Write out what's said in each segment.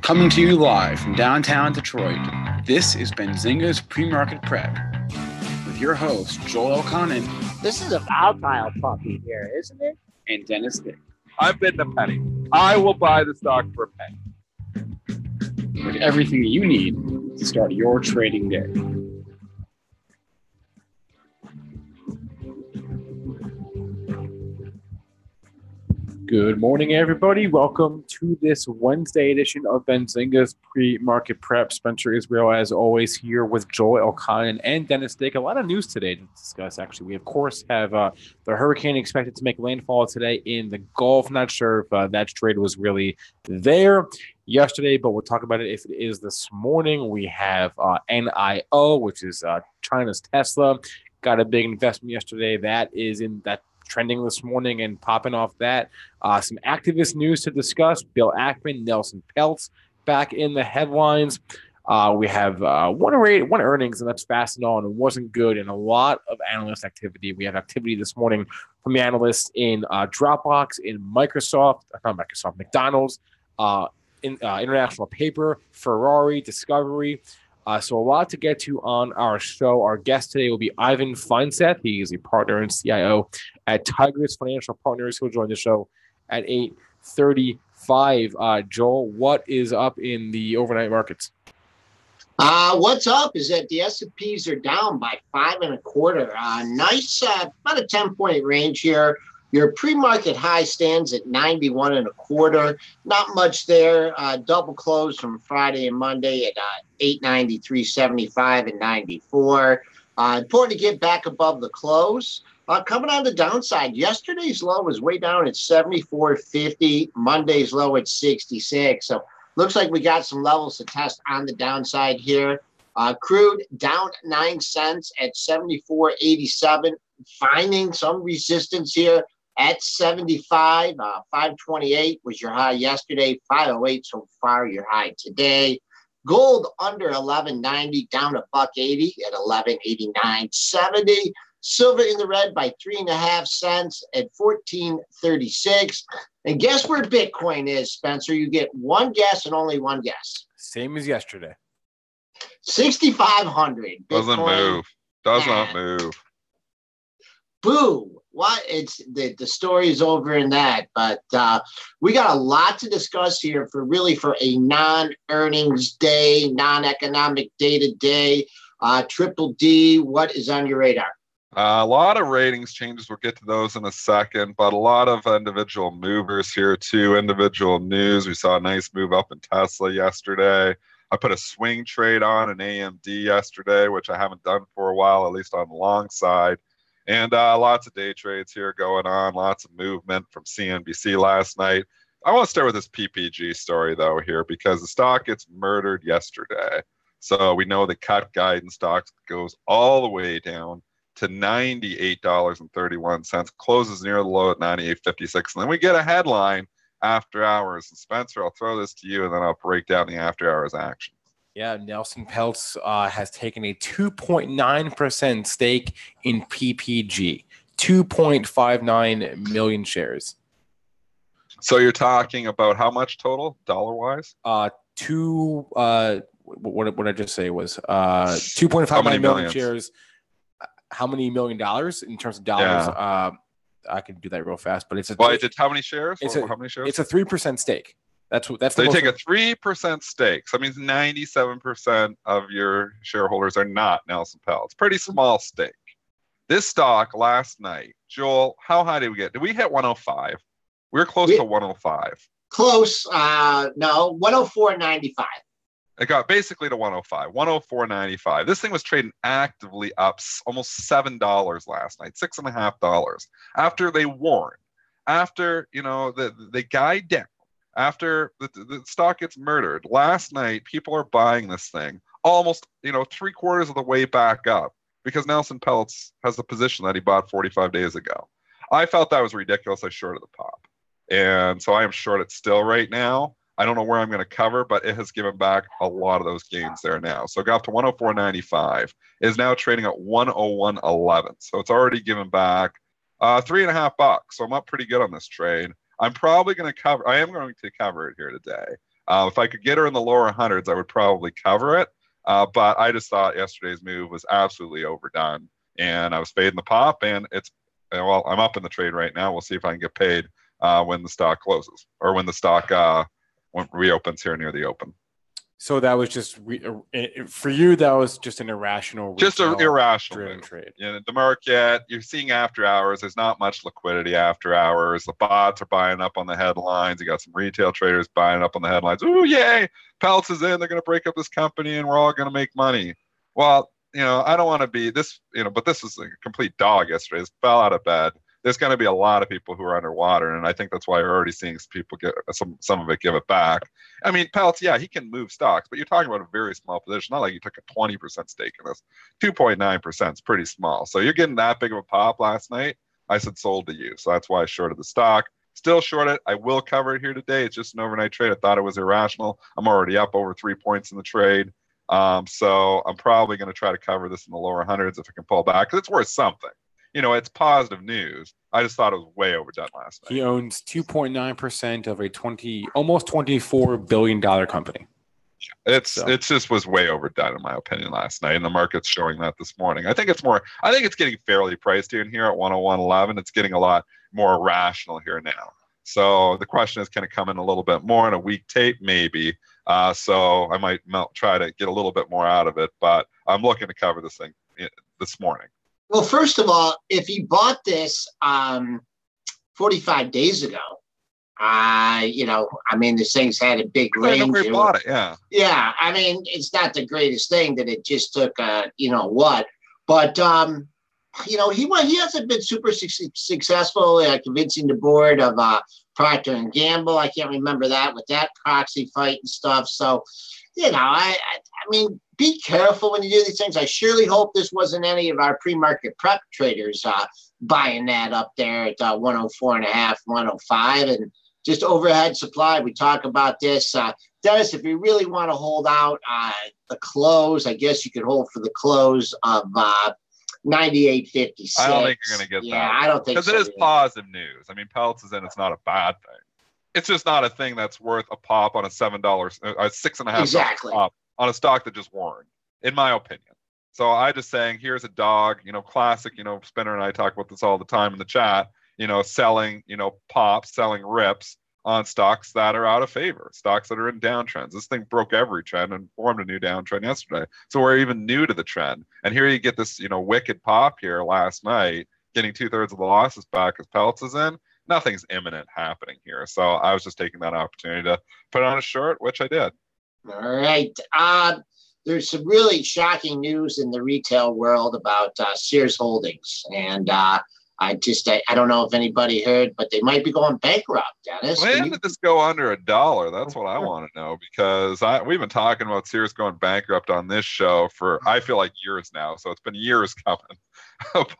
Coming to you live from downtown Detroit, this is Benzinga's PreMarket Prep with your host, Joel Elconin. This is a volatile puppy here, isn't it? And Dennis Dick. I've bid a penny. I will buy the stock for a penny. With everything you need to start your trading day. Good morning, everybody. Welcome to this Wednesday edition of Benzinga's Pre-Market Prep. Spencer Israel, as always, here with Joel Elconin and Dennis Dick. A lot of news today to discuss, actually. We, of course, have the hurricane expected to make landfall today in the Gulf. Not sure if that trade was really there yesterday, but we'll talk about it if it is this morning. We have NIO, which is China's Tesla. Got a big investment yesterday. That is in that trending this morning and popping off that. Some activist news to discuss. Bill Ackman, Nelson Peltz back in the headlines. We have one earnings, and that's fast and all, and it wasn't good, and a lot of analyst activity. We have activity this morning from the analysts in Dropbox, in McDonald's, International Paper, Ferrari, Discovery. So a lot to get to on our show. Our guest today will be Ivan Feinseth. He is a partner and CIO at Tigress Financial Partners. He'll join the show at 8:35. Joel, what is up in the overnight markets? What's up is that the S&Ps are down by 5 1/4. Nice, about a 10-point range here. Your pre-market high stands at 91 1/4. Not much there. Double close from Friday and Monday at 893.75 and 94. Important to get back above the close. Coming on the downside, yesterday's low was way down at 74.50. Monday's low at 66. So looks like we got some levels to test on the downside here. Crude down 9 cents at 74.87. Finding some resistance here at 75. 528 was your high yesterday. 508 so far your high today. Gold under 11.90, down $1.80 at 11.89.70. Silver in the red by 3.5 cents at 14.36. And guess where Bitcoin is, Spencer? You get one guess and only one guess. Same as yesterday. 6,500. Doesn't move. Does not move. Boo. What? It's the story is over in that, but we got a lot to discuss here for a non-earnings day, non-economic data day. Triple D, what is on your radar? A lot of ratings changes. We'll get to those in a second, but a lot of individual movers here too. Individual news. We saw a nice move up in Tesla yesterday. I put a swing trade on an AMD yesterday, which I haven't done for a while, at least on the long side. And lots of day trades here going on, lots of movement from CNBC last night. I want to start with this PPG story, though, here, because the stock gets murdered yesterday. So we know the cut guidance stock goes all the way down to $98.31, closes near the low at 98.56. And then we get a headline after hours. And Spencer, I'll throw this to you, and then I'll break down the after hours action. Yeah, Nelson Peltz has taken a 2.9% stake in PPG, 2.59 million shares. So you're talking about how much total, dollar-wise? What did I just say was 2.59 million shares. How many $1 million in terms of dollars? Yeah. I can do that real fast, but it's how many shares? How many shares? It's a 3% stake. That's they take a 3% stake. So that means 97% of your shareholders are not Nelson Peltz. Pretty small stake. This stock last night, Joel, how high did we get? Did we hit 105? We were close to 105. Close. No, 104.95. It got basically to 105, 104.95. This thing was trading actively up almost $7 last night, $6.50. After they warned, after they guide down. After the stock gets murdered, last night, people are buying this thing almost, 3/4 of the way back up because Nelson Peltz has a position that he bought 45 days ago. I felt that was ridiculous. I shorted the pop. And so I am short it still right now. I don't know where I'm going to cover, but it has given back a lot of those gains there now. So it got up to 104.95. It is now trading at 101.11. So it's already given back $3.50. So I'm up pretty good on this trade. I'm probably going to cover. I am going to cover it here today. If I could get her in the lower hundreds, I would probably cover it. But I just thought yesterday's move was absolutely overdone, and I was fading the pop, and I'm up in the trade right now. We'll see if I can get paid when the stock closes, or when the stock reopens here near the open. So that was just for you. That was just an irrational, just an irrational trade. The market, you're seeing after hours. There's not much liquidity after hours. The bots are buying up on the headlines. You got some retail traders buying up on the headlines. Ooh, yay! Peltz is in. They're going to break up this company, and we're all going to make money. Well, I don't want to be this. But this was a complete dog yesterday. This fell out of bed. There's going to be a lot of people who are underwater, and I think that's why you're already seeing people get some of it give it back. I mean, Peltz, yeah, he can move stocks, but you're talking about a very small position. Not like you took a 20% stake in this. 2.9% is pretty small. So you're getting that big of a pop last night. I said sold to you, so that's why I shorted the stock. Still short it. I will cover it here today. It's just an overnight trade. I thought it was irrational. I'm already up over 3 points in the trade. So I'm probably going to try to cover this in the lower hundreds if I can pull back, because it's worth something. It's positive news. I just thought it was way overdone last night. He owns 2.9% of a almost $24 billion company. It just was way overdone in my opinion last night, and the market's showing that this morning. I think it's getting fairly priced in here at 101.11. It's getting a lot more rational here now. So the question is, can it come in a little bit more in a weak tape? Maybe. So I might try to get a little bit more out of it, but I'm looking to cover this thing this morning. Well, first of all, if he bought this 45 days ago, this thing's had a big range. I bought it, yeah. Yeah, I mean, it's not the greatest thing that it just took, but he hasn't been super successful convincing the board of Procter and Gamble. I can't remember that with that proxy fight and stuff. So, I mean, be careful when you do these things. I surely hope this wasn't any of our pre-market prep traders buying that up there at 104.5, 105, and just overhead supply. We talk about this. Dennis, if you really want to hold out the close, I guess you could hold for the close of 98.56. I don't think you're going to get that. Yeah, I don't think so. Because it is positive news. I mean, Peltz is in. It's not a bad thing. It's just not a thing that's worth a pop on a $7, $6.50 exactly. pop on a stock that just warned, in my opinion. So I just saying, here's a dog, classic, Spinner and I talk about this all the time in the chat, selling, pops, selling rips on stocks that are out of favor, stocks that are in downtrends. This thing broke every trend and formed a new downtrend yesterday. So we're even new to the trend. And here you get this, wicked pop here last night, getting 2/3 of the losses back as Peltz is in. Nothing's imminent happening here. So I was just taking that opportunity to put on a short, which I did. All right. There's some really shocking news in the retail world about Sears Holdings. And I don't know if anybody heard, but they might be going bankrupt, Dennis. When did this go under $1? That's what I want to know, because we've been talking about Sears going bankrupt on this show for, I feel like, years now. So it's been years coming.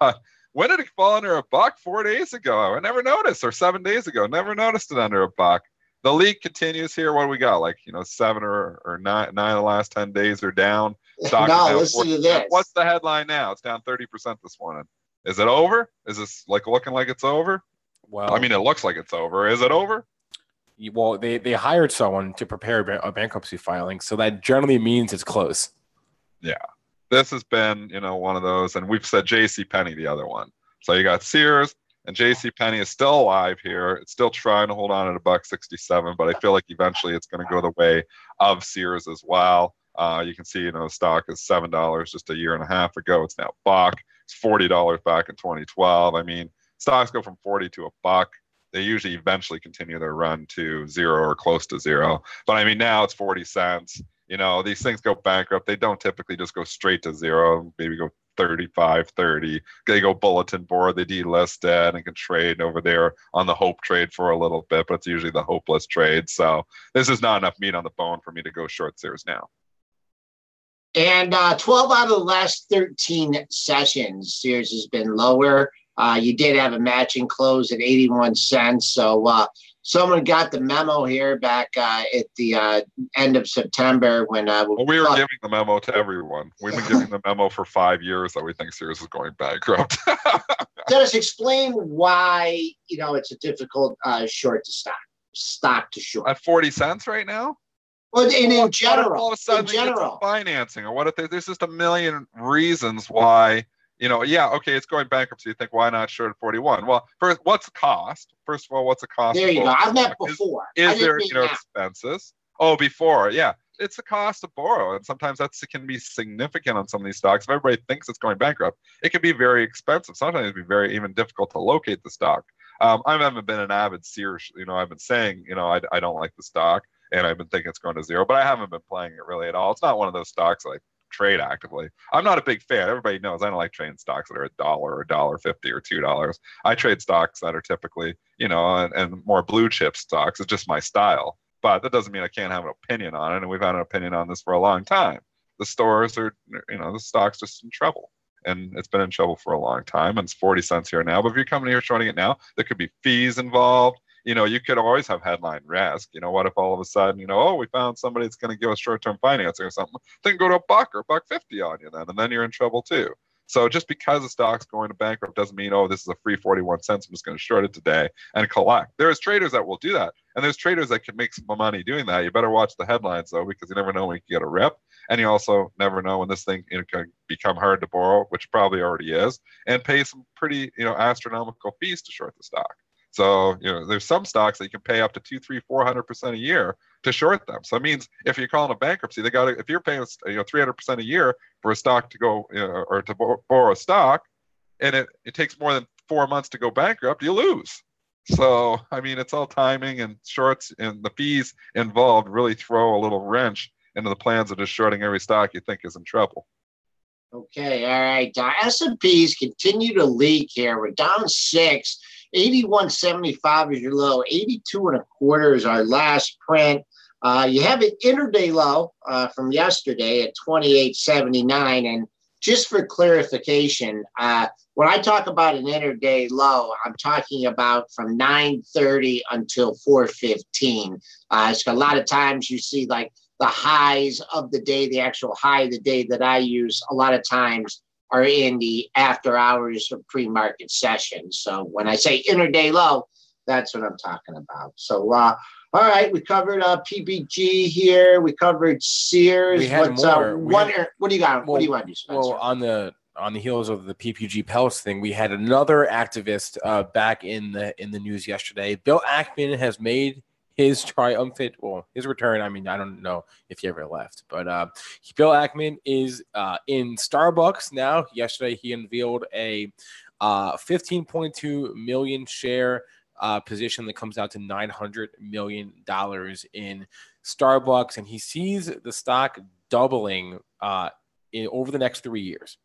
But when did it fall under $1? 4 days ago. I never noticed, or 7 days ago. Never noticed it under $1. The leak continues here. What do we got? 7 or 9 of the last 10 days are down. Stock no, down listen to this. What's the headline now? It's down 30% this morning. Is it over? Is this looking like it's over? Well, I mean, it looks like it's over. Is it over? Well, they hired someone to prepare a bankruptcy filing, so that generally means it's close. Yeah. This has been, one of those, and we've said JCPenney, the other one. So you got Sears, and JCPenney is still alive here. It's still trying to hold on at $1.67, but I feel like eventually it's going to go the way of Sears as well. You can see, the stock is $7 just a year and a half ago. It's now $1. It's $40 back in 2012. I mean, stocks go from 40 to $1. They usually eventually continue their run to 0 or close to 0. But I mean, now it's 40 cents. These things go bankrupt. They don't typically just go straight to 0, maybe go 35, 30. They go bulletin board, they delist it and can trade over there on the hope trade for a little bit, but it's usually the hopeless trade. So this is not enough meat on the bone for me to go short Sears now. And 12 out of the last 13 sessions, Sears has been lower. You did have a matching close at 81 cents. So someone got the memo here back at the end of September when we were giving the memo to everyone. We've been giving the memo for 5 years that we think Sears is going bankrupt. Dennis, explain why it's a difficult short to stock to short at 40 cents right now. Well, and in What if general, all of a sudden they get some financing, or what if there's just a million reasons why, okay, it's going bankruptcy. You think, why not short at 41? Well, first, what's the cost? First of all, what's the cost? There you go. I've met before. Is there, expenses? Oh, before, yeah. It's the cost to borrow, and sometimes that can be significant on some of these stocks. If everybody thinks it's going bankrupt, it can be very expensive. Sometimes it can be very even difficult to locate the stock. I haven't been an avid seer. I've been saying, I don't like the stock, and I've been thinking it's going to zero, but I haven't been playing it really at all. It's not one of those stocks that I trade actively. I'm not a big fan. Everybody knows I don't like trading stocks that are $1 or $1.50 or $2. I trade stocks that are typically, and more blue chip stocks. It's just my style. But that doesn't mean I can't have an opinion on it. And we've had an opinion on this for a long time. The stores are, the stock's just in trouble. And it's been in trouble for a long time. And it's 40 cents here now. But if you're coming here shorting it now, there could be fees involved. You could always have headline risk. What if all of a sudden, we found somebody that's going to give us short-term financing or something. Then go to $1 or $1.50 on you then. And then you're in trouble too. So just because the stock's going to bankrupt doesn't mean, this is a free 41 cents. I'm just going to short it today and collect. There's traders that will do that. And there's traders that can make some money doing that. You better watch the headlines, though, because you never know when you can get a rip. And you also never know when this thing can become hard to borrow, which probably already is, and pay some pretty, astronomical fees to short the stock. So, there's some stocks that you can pay up to 200, 300, 400% a year to short them. So it means if you're calling a bankruptcy, if you're paying, 300% a year for a stock to go, or to borrow a stock, and it takes more than 4 months to go bankrupt, you lose. So, it's all timing, and shorts and the fees involved really throw a little wrench into the plans of just shorting every stock you think is in trouble. Okay, all right. S&Ps continue to leak here. We're down 6. 81.75 is your low. 82.25 is our last print. You have an intraday low from yesterday at 28.79. And just for clarification, when I talk about an intraday low, I'm talking about from 9:30 until 4:15. So a lot of times you see like the highs of the day, the actual high of the day that I use, a lot of times are in the after hours of pre-market sessions. So when I say intraday low, that's what I'm talking about. So, all right, we covered PPG here. We covered Sears. We had more. What do you got? What do you want to do, Spencer? Well, on the heels of the PPG Peltz thing, we had another activist back in the news yesterday. Bill Ackman has made his triumphant, his return. I don't know if he ever left, but Bill Ackman is in Starbucks now. Yesterday, he unveiled a 15.2 million share position that comes out to $900 million in Starbucks, and he sees the stock doubling over the next 3 years.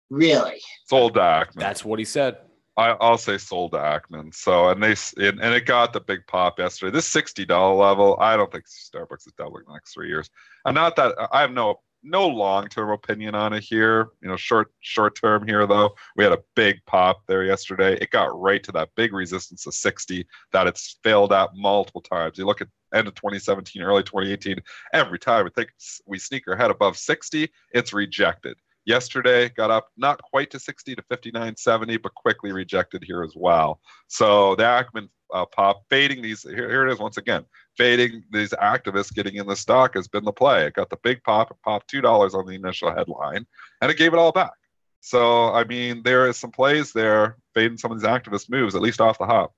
Really? Sold to Ackman. That's what he said. I'll say sold to Ackman. So, and it got the big pop yesterday. This $60 level, I don't think Starbucks is doubling the next 3 years. And not that I have no long-term opinion on it here. Short term here though. We had a big pop there yesterday. It got right to that big resistance of 60 that it's failed at multiple times. You look at end of 2017, early 2018. Every time we sneak our head above 60, it's rejected. Yesterday got up not quite to 60 to 59.70, but quickly rejected here as well. So the Ackman pop fading these. Here it is once again. Fading these activists getting in the stock has been the play. It got the big pop. It popped $2 on the initial headline, and it gave it all back. So there is some plays there fading some of these activist moves, at least off the hop.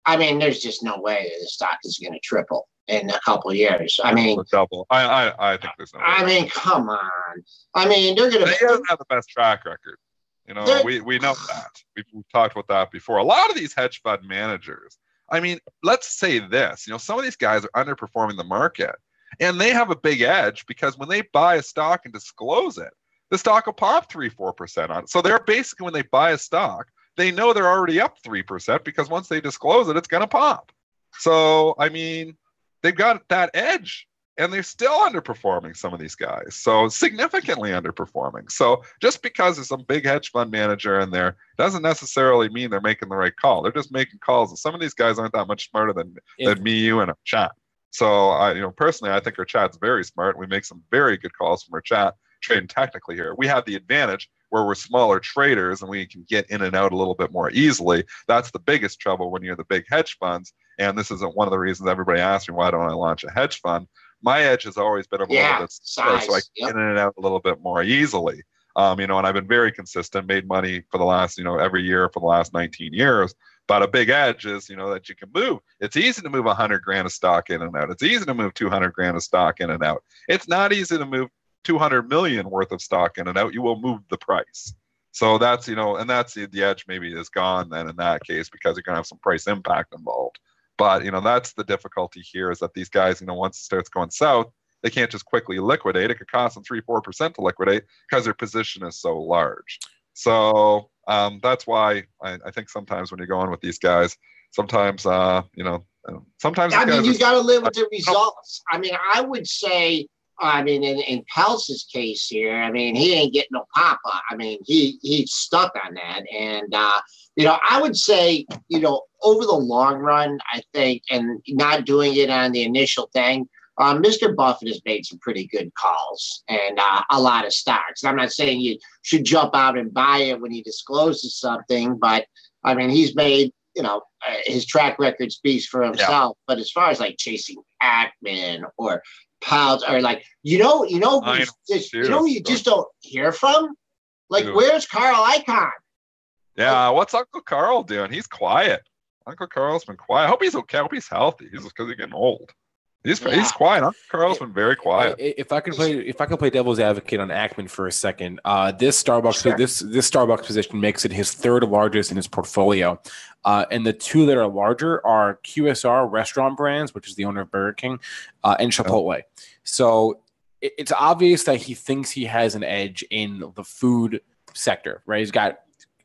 There's just no way the stock is going to triple in a couple of years. Double. I think there's no way. Come on. They're going to. He doesn't have the best track record. We know that. We've talked about that before. A lot of these hedge fund managers. Let's say this. Some of these guys are underperforming the market, and they have a big edge because when they buy a stock and disclose it, the stock will pop 3-4% on it. So they're basically, when they buy a stock, they know they're already up 3% because once they disclose it, it's going to pop. So, they've got that edge, and they're still underperforming, some of these guys. So significantly underperforming. So just because there's some big hedge fund manager in there doesn't necessarily mean they're making the right call. They're just making calls. And some of these guys aren't that much smarter than me, you, and our chat. So personally, I think our chat's very smart. We make some very good calls from our chat, trading technically here. We have the advantage where we're smaller traders and we can get in and out a little bit more easily. That's the biggest trouble when you're the big hedge funds, And this isn't one of the reasons everybody asks me, why don't I launch a hedge fund? My edge has always been a little bit slower, so I can get in and out a little bit more easily. And I've been very consistent, made money for the last, every year for the last 19 years. But a big edge is, that you can move. It's easy to move 100 grand of stock in and out. It's easy to move 200 grand of stock in and out. It's not easy to move 200 million worth of stock in and out. You will move the price. So that's, and that's the edge maybe is gone then in that case, because you're going to have some price impact involved. But, that's the difficulty here, is that these guys, once it starts going south, they can't just quickly liquidate. It could cost them 3-4% to liquidate because their position is so large. So that's why I think sometimes when you're going with these guys, sometimes, sometimes. You got to live with the results. I would say, in Peltz's case here, he ain't getting no pop-up. He's stuck on that. And, I would say, over the long run, I think, and not doing it on the initial thing, Mr. Buffett has made some pretty good calls and a lot of stocks. I'm not saying you should jump out and buy it when he discloses something, but, he's made, his track record speaks for himself. Yeah. But as far as like chasing Ackman or Peltz, or like, you just don't hear from? Like, where's Carl Icahn? Yeah, what's Uncle Carl doing? He's quiet. Uncle Carl's been quiet. I hope he's okay. I hope he's healthy. He's because he's getting old. He's quiet. Uncle Carl's been very quiet. If I can play devil's advocate on Ackman for a second, this Starbucks position makes it his third largest in his portfolio, and the two that are larger are QSR Restaurant Brands, which is the owner of Burger King, and Chipotle. So it's obvious that he thinks he has an edge in the food sector, right? He's got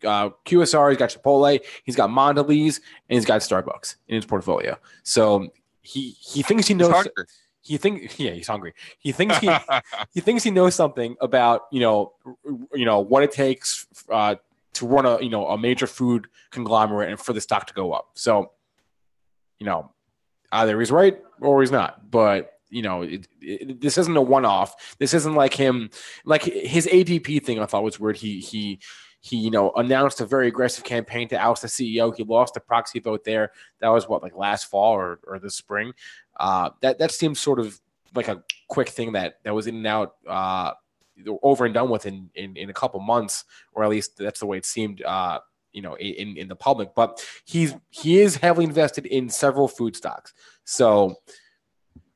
QSR, he's got Chipotle, he's got Mondelez, and he's got Starbucks in his portfolio. So he thinks he knows. He's hungry. He thinks he thinks he knows something about what it takes to run a major food conglomerate and for the stock to go up. So either he's right or he's not. But this isn't a one-off. This isn't like him, like his ADP thing. I thought was weird. He announced a very aggressive campaign to oust the CEO. He lost the proxy vote there. That was like last fall or this spring. That seems sort of like a quick thing that was in and out, over and done with in a couple months, or at least that's the way it seemed, in the public. But he is heavily invested in several food stocks. So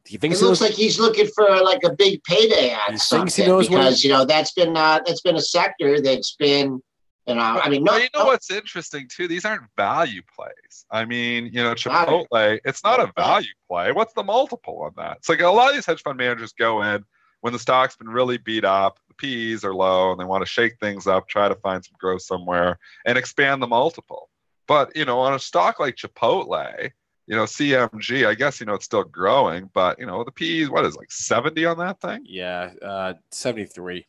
he thinks it looks like he's looking for like a big payday on something, because that's been a sector that's been. What's interesting too? These aren't value plays. Chipotle, it's not a value play. What's the multiple on that? It's like a lot of these hedge fund managers go in when the stock's been really beat up, the PEs are low, and they want to shake things up, try to find some growth somewhere, and expand the multiple. But on a stock like Chipotle, CMG, I guess it's still growing, but the PEs, what is like 70 on that thing? Yeah, 73.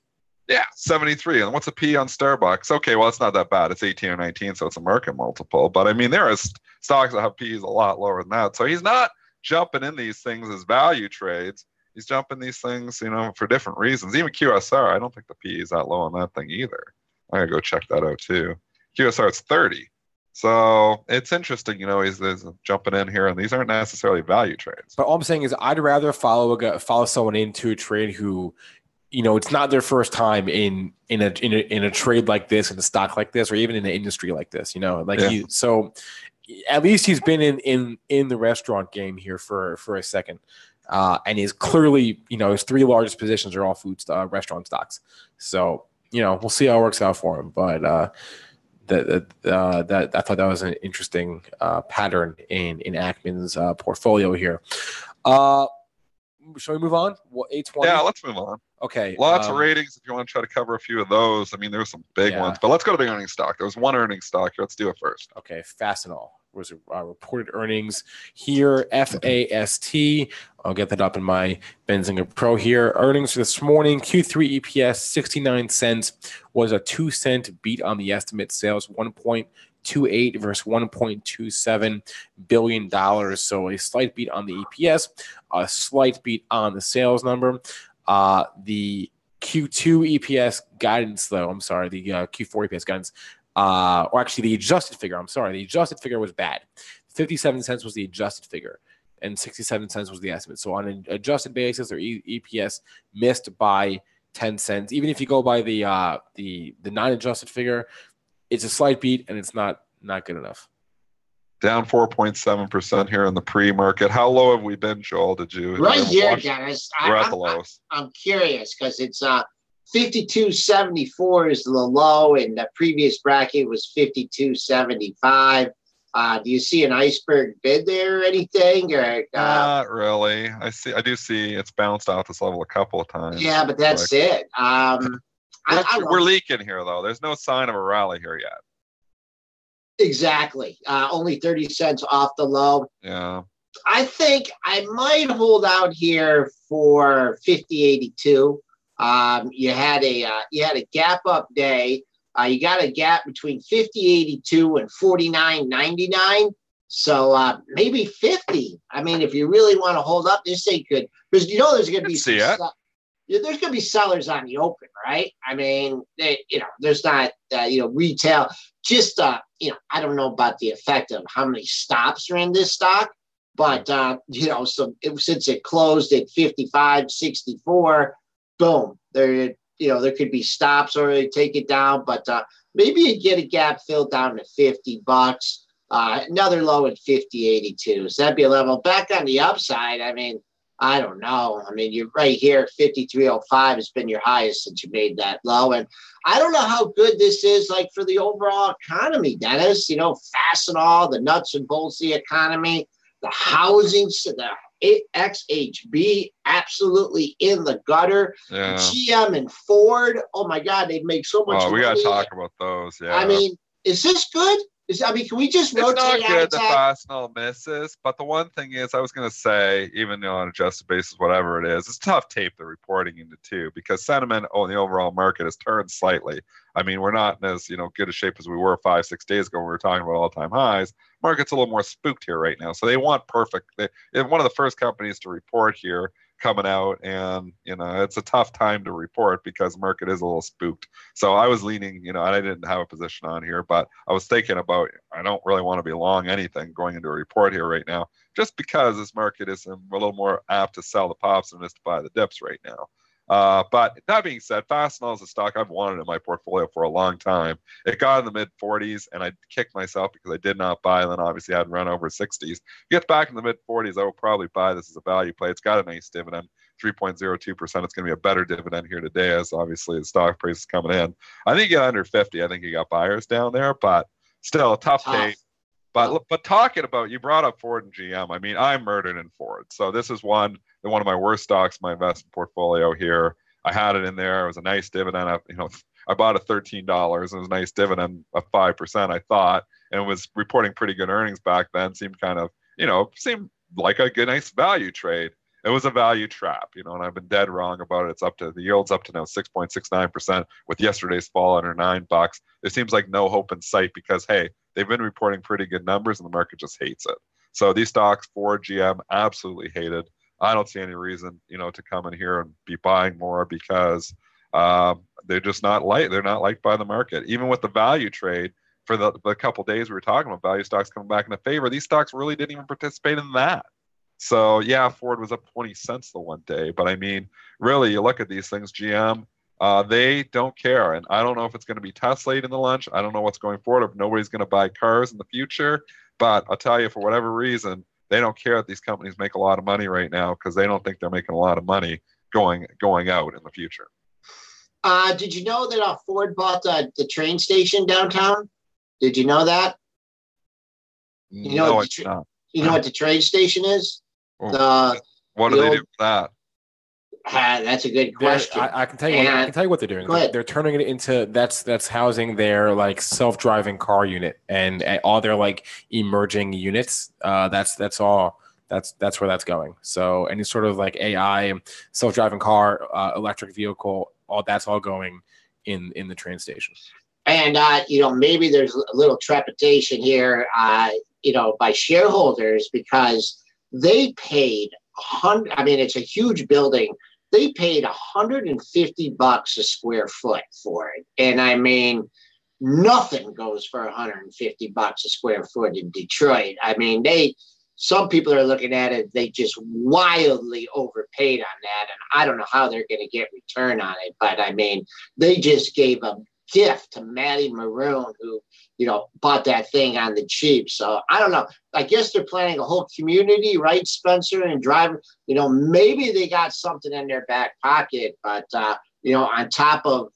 Yeah, 73. And what's a P on Starbucks? Okay, well, it's not that bad. It's 18 or 19, so it's a market multiple. But there are stocks that have P's a lot lower than that. So he's not jumping in these things as value trades. He's jumping these things, for different reasons. Even QSR, I don't think the P is that low on that thing either. I gotta go check that out too. QSR, it's 30. So it's interesting, he's jumping in here, and these aren't necessarily value trades. But all I'm saying is I'd rather follow someone into a trade who – it's not their first time in a trade like this, in a stock like this, or even in an industry like this. So at least he's been in the restaurant game here for a second, and is clearly his three largest positions are all restaurant stocks. So we'll see how it works out for him. But that I thought that was an interesting pattern in Ackman's portfolio here. Shall we move on? 820? Yeah, let's move on. Okay. Lots of ratings if you want to try to cover a few of those. There's some big ones, but let's go to the earnings stock. There was one earnings stock here. Let's do it first. Okay. Fastenal was reported earnings here. FAST. I'll get that up in my Benzinga Pro here. Earnings this morning, Q3 EPS 69 cents was a 2-cent beat on the estimate. Sales 1.28 versus $1.27 billion. So a slight beat on the EPS, a slight beat on the sales number. The Q2 EPS guidance, the Q4 EPS guidance or actually the adjusted figure. I'm sorry, the adjusted figure was bad. 57 cents was the adjusted figure, and 67 cents was the estimate. So on an adjusted basis, their EPS missed by 10 cents. Even if you go by the non-adjusted figure, it's a slight beat, and it's not good enough. Down 4.7% here in the pre-market. How low have we been, Joel? Did you right here, Dennis? We're at the lowest. I'm curious because it's 52.74 is the low, and the previous bracket was 52.75. Do you see an iceberg bid there or anything? Or not really. I do see it's bounced off this level a couple of times. Yeah, but that's it. We're leaking here, though. There's no sign of a rally here yet. Exactly. Only 30 cents off the low. Yeah. I think I might hold out here for 50.82. You had a gap up day. You got a gap between 50.82 and 49.99. So maybe 50. I mean, if you really want to hold up, this thing could, because there's going to be there's going to be sellers on the open, right? I mean, there's not retail. Just I don't know about the effect of how many stops are in this stock, but since it closed at 55.64, boom, there could be stops or they take it down, but maybe you get a gap filled down to $50. Another low at 50.82. So that'd be a level. Back on the upside, I mean, I don't know. I mean, you're right here. 53.05 has been your highest since you made that low. And I don't know how good this is like for the overall economy, Dennis. Fastenal, the nuts and bolts of the economy, the housing, the XHB absolutely in the gutter. Yeah. GM and Ford, oh my God, they make so much money. We got to talk about those. Yeah. I mean, is this good? Can we just rotate out? It's not good that Fastenal misses, but the one thing is, I was going to say, even on an adjusted basis, whatever it is, it's tough tape they're reporting into too, because sentiment on the overall market has turned slightly. I mean, we're not in as good a shape as we were 5-6 days ago when we were talking about all-time highs. Market's a little more spooked here right now, so they want perfect. They're one of the first companies to report here coming out, and it's a tough time to report because the market is a little spooked. So I was leaning, and I didn't have a position on here, but I was thinking about, I don't really want to be long anything going into a report here right now, just because this market is a little more apt to sell the pops than it is to buy the dips right now. But that being said, Fastenal is a stock I've wanted in my portfolio for a long time. It got in the mid 40s and I kicked myself because I did not buy, and then obviously I had run over 60s. Get back in the mid 40s, I will probably buy this as a value play. It's got a nice dividend, 3.02%. It's going to be a better dividend here today, as obviously the stock price is coming in. I think you got under 50. I think you got buyers down there, but still a tough take. But talking about, you brought up Ford and GM. I mean, I'm murdered in Ford. So this is one of my worst stocks in my investment portfolio here. I had it in there. It was a nice dividend. I bought it $13. It was a nice dividend of 5%, I thought, and it was reporting pretty good earnings back then. Seemed kind of, seemed like a good, nice value trade. It was a value trap, and I've been dead wrong about it. The yield's up to now 6.69% with yesterday's fall under $9. It seems like no hope in sight because, hey, they've been reporting pretty good numbers and the market just hates it. So these stocks, Ford, GM, absolutely hated. I don't see any reason, to come in here and be buying more because they're just not liked. They're not liked by the market. Even with the value trade for the couple of days we were talking about value stocks coming back into favor, these stocks really didn't even participate in that. So yeah, Ford was up 20 cents the one day, but I mean, really, you look at these things, GM, they don't care. And I don't know if it's going to be Tesla in the lunch. I don't know what's going forward. If nobody's going to buy cars in the future, but I'll tell you, for whatever reason, they don't care that these companies make a lot of money right now because they don't think they're making a lot of money going out in the future. Did you know that Ford bought the train station downtown? Did you know that? No, what the train station is? What do they do with that? That's a good question. I can tell you. I can tell you what they're doing. They're turning it into that's housing their like self-driving car unit and all their like emerging units. That's all. That's where that's going. So any sort of like AI, self-driving car, electric vehicle, that's all going in the train station. And maybe there's a little trepidation here, by shareholders because they paid it's a huge building. They paid $150 a square foot for it. And I mean, nothing goes for $150 a square foot in Detroit. I mean, some people are looking at it, they just wildly overpaid on that. And I don't know how they're going to get return on it. But I mean, they just gave a gift to Matty Maroon, who, bought that thing on the cheap. So I don't know. I guess they're planning a whole community, right, Spencer and Driver? Maybe they got something in their back pocket. But, on top of,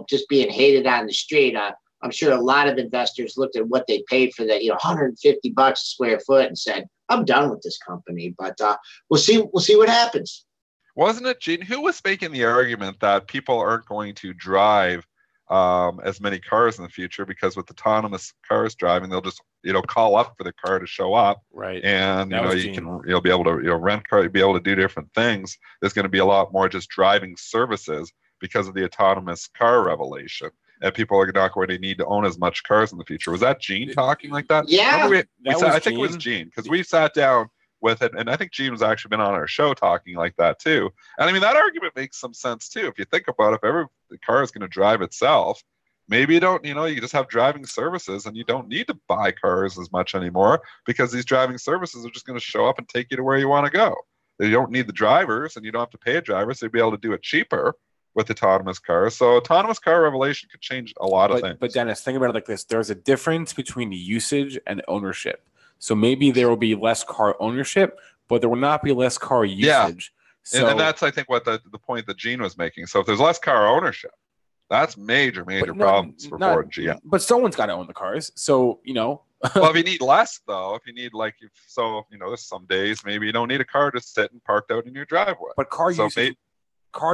just being hated on the street, I'm sure a lot of investors looked at what they paid for that, $150 a square foot and said, I'm done with this company. But we'll see what happens. Wasn't it Gene who was making the argument that people aren't going to drive as many cars in the future because with autonomous cars driving, they'll just call up for the car to show up, right? And you'll be able to rent car, you'll be able to do different things. There's going to be a lot more just driving services because of the autonomous car revelation. And people are not going to need to own as much cars in the future. Was that Gene talking like that? Yeah. I think it was Gene, because we sat down with it, and I think Gene has actually been on our show talking like that too. And I mean, that argument makes some sense too. If you think about it, if every car is going to drive itself, maybe you don't, you just have driving services and you don't need to buy cars as much anymore because these driving services are just going to show up and take you to where you want to go. You don't need the drivers and you don't have to pay a driver, so you'll be able to do it cheaper with autonomous cars. So autonomous car revelation could change a lot of things. But Dennis, think about it like this. There's a difference between usage and ownership. So maybe there will be less car ownership, but there will not be less car usage. Yeah. So, and that's, I think, what the point that Gene was making. So if there's less car ownership, that's major problems for Ford and GM. But someone's got to own the cars. So, Well, if you need less, though, there's some days maybe you don't need a car to sit and parked out in your driveway. But car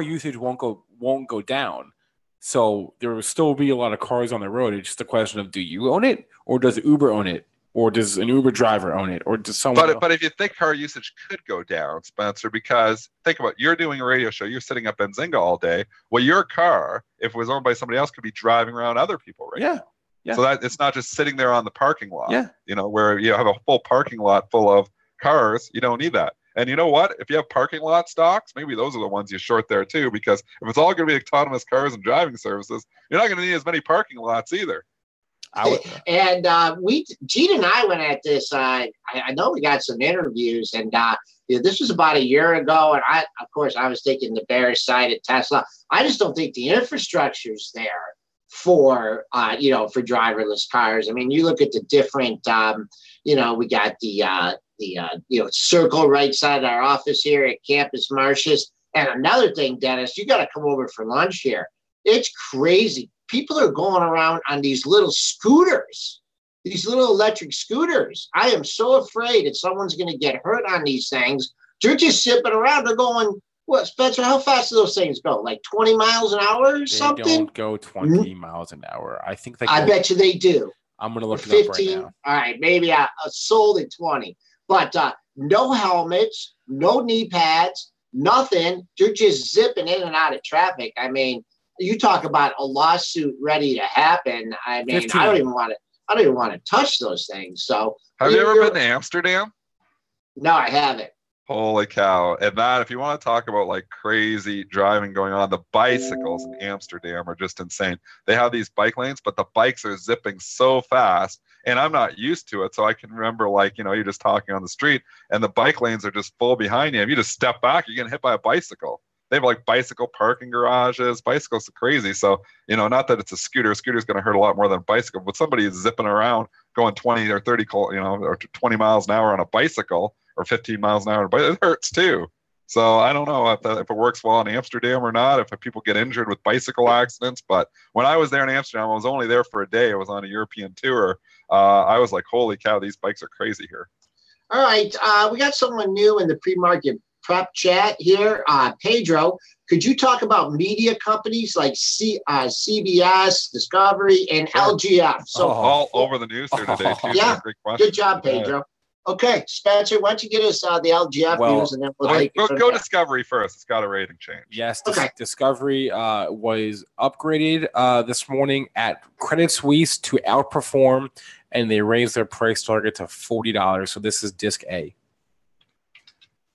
usage won't go down. So there will still be a lot of cars on the road. It's just a question of, do you own it, or does Uber own it, or does an Uber driver own it, or does someone else? But if you think car usage could go down, Spencer, because think about it, you're doing a radio show, you're sitting at Benzinga all day. Well, your car, if it was owned by somebody else, could be driving around other people now. Yeah. So that it's not just sitting there on the parking lot. Yeah. Where you have a full parking lot full of cars, you don't need that. And you know what? If you have parking lot stocks, maybe those are the ones you short there too, because if it's all going to be autonomous cars and driving services, you're not going to need as many parking lots either. And Gene and I went at this. I know we got some interviews, and this was about a year ago. And I was taking the bearish side at Tesla. I just don't think the infrastructure's there for driverless cars. I mean, you look at the different, we got the circle right side of our office here at Campus Martius. And another thing, Dennis, you got to come over for lunch here. It's crazy. People are going around on these little scooters, these little electric scooters. I am so afraid that someone's going to get hurt on these things. They're just zipping around. They're going, what, Spencer, how fast do those things go? Like 20 miles an hour or something? They don't go 20 miles an hour. I think I bet you they do. I'm going to look 15, it up right now. All right, maybe I sold at 20. But no helmets, no knee pads, nothing. They're just zipping in and out of traffic. I mean, you talk about a lawsuit ready to happen. I mean, 15. I don't even want to touch those things. So, have you ever been to Amsterdam? No, I haven't. Holy cow. And that, if you want to talk about like crazy driving going on, the bicycles in Amsterdam are just insane. They have these bike lanes, but the bikes are zipping so fast. And I'm not used to it. So I can remember, you're just talking on the street and the bike lanes are just full behind you. If you just step back, you're getting hit by a bicycle. They have bicycle parking garages. Bicycles are crazy. So, not that it's a scooter. A scooter's going to hurt a lot more than a bicycle, but somebody is zipping around going 20 or 30, or 20 miles an hour on a bicycle or 15 miles an hour, but it hurts too. So I don't know if it works well in Amsterdam or not, if people get injured with bicycle accidents. But when I was there in Amsterdam, I was only there for a day. I was on a European tour. I was like, holy cow, these bikes are crazy here. All right. We got someone new in the pre-market prep chat here. Pedro, could you talk about media companies like CBS, Discovery, and LGF? So all over the news here today, too. Yeah, great question. Good job, Pedro. Yeah. Okay, Spencer, why don't you get us the LGF news, and then we'll take it go Discovery first. It's got a rating change. Yes, Discovery was upgraded this morning at Credit Suisse to outperform, and they raised their price target to $40. So this is Disc A.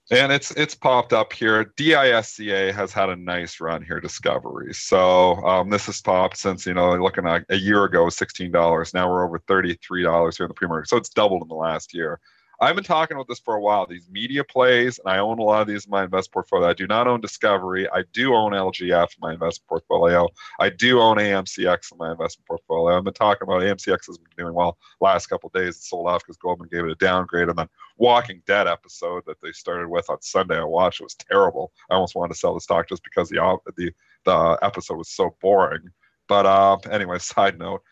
And it's popped up here. DISCA has had a nice run here, Discovery. So this has popped since, looking at a year ago, $16. Now we're over $33 here in the pre-market. So it's doubled in the last year. I've been talking about this for a while, these media plays, and I own a lot of these in my investment portfolio. I do not own Discovery. I do own LGF in my investment portfolio. I do own AMCX in my investment portfolio. I've been talking about AMCX has been doing well last couple of days. It sold off because Goldman gave it a downgrade. And then Walking Dead episode that they started with on Sunday, I watched. It was terrible. I almost wanted to sell the stock just because the episode was so boring. But anyway, side note.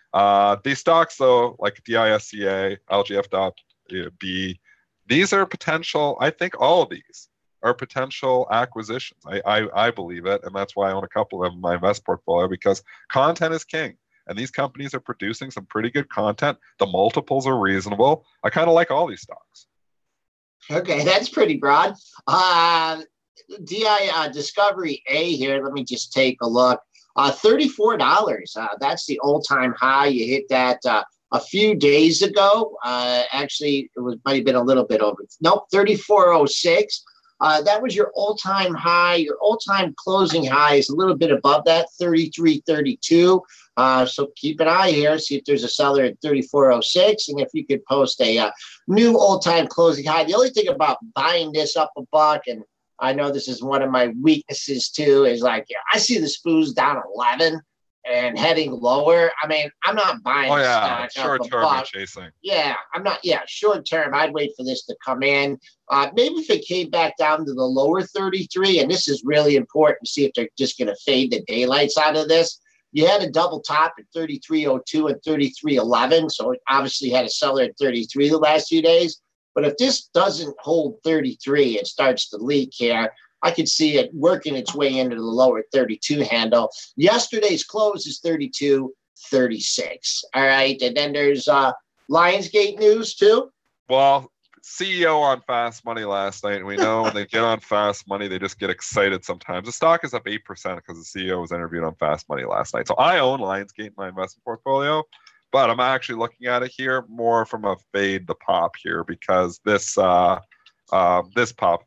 These stocks, though, like DISCA, LGF.B, these are potential, I think all of these are potential acquisitions. I believe it, and that's why I own a couple of them in my investment portfolio, because content is king. And these companies are producing some pretty good content. The multiples are reasonable. I kind of like all these stocks. Okay, that's pretty broad. Discovery A here, let me just take a look. $34. That's the all-time high. You hit that a few days ago. Actually, might have been a little bit over. Nope, 34.06. That was your all-time high. Your all-time closing high is a little bit above that, 33.32. So keep an eye here, see if there's a seller at 34.06, and if you could post a new all-time closing high. The only thing about buying this up a buck, and I know this is one of my weaknesses too, is like, I see the SPUs down 11 and heading lower. I mean, I'm not buying stock short term chasing. Yeah, I'm not. Yeah, short term, I'd wait for this to come in. Maybe if it came back down to the lower 33, and this is really important to see if they're just going to fade the daylights out of this. You had a double top at 33.02 and 33.11, so it obviously had a seller at 33 the last few days. But if this doesn't hold 33, it starts to leak here. I could see it working its way into the lower 32 handle. Yesterday's close is 32.36. All right, and then there's Lionsgate news too. Well, CEO on Fast Money last night, and we know when they get on Fast Money, they just get excited sometimes. The stock is up 8% because the CEO was interviewed on Fast Money last night. So I own Lionsgate in my investment portfolio, but I'm actually looking at it here more from a fade the pop here, because this pop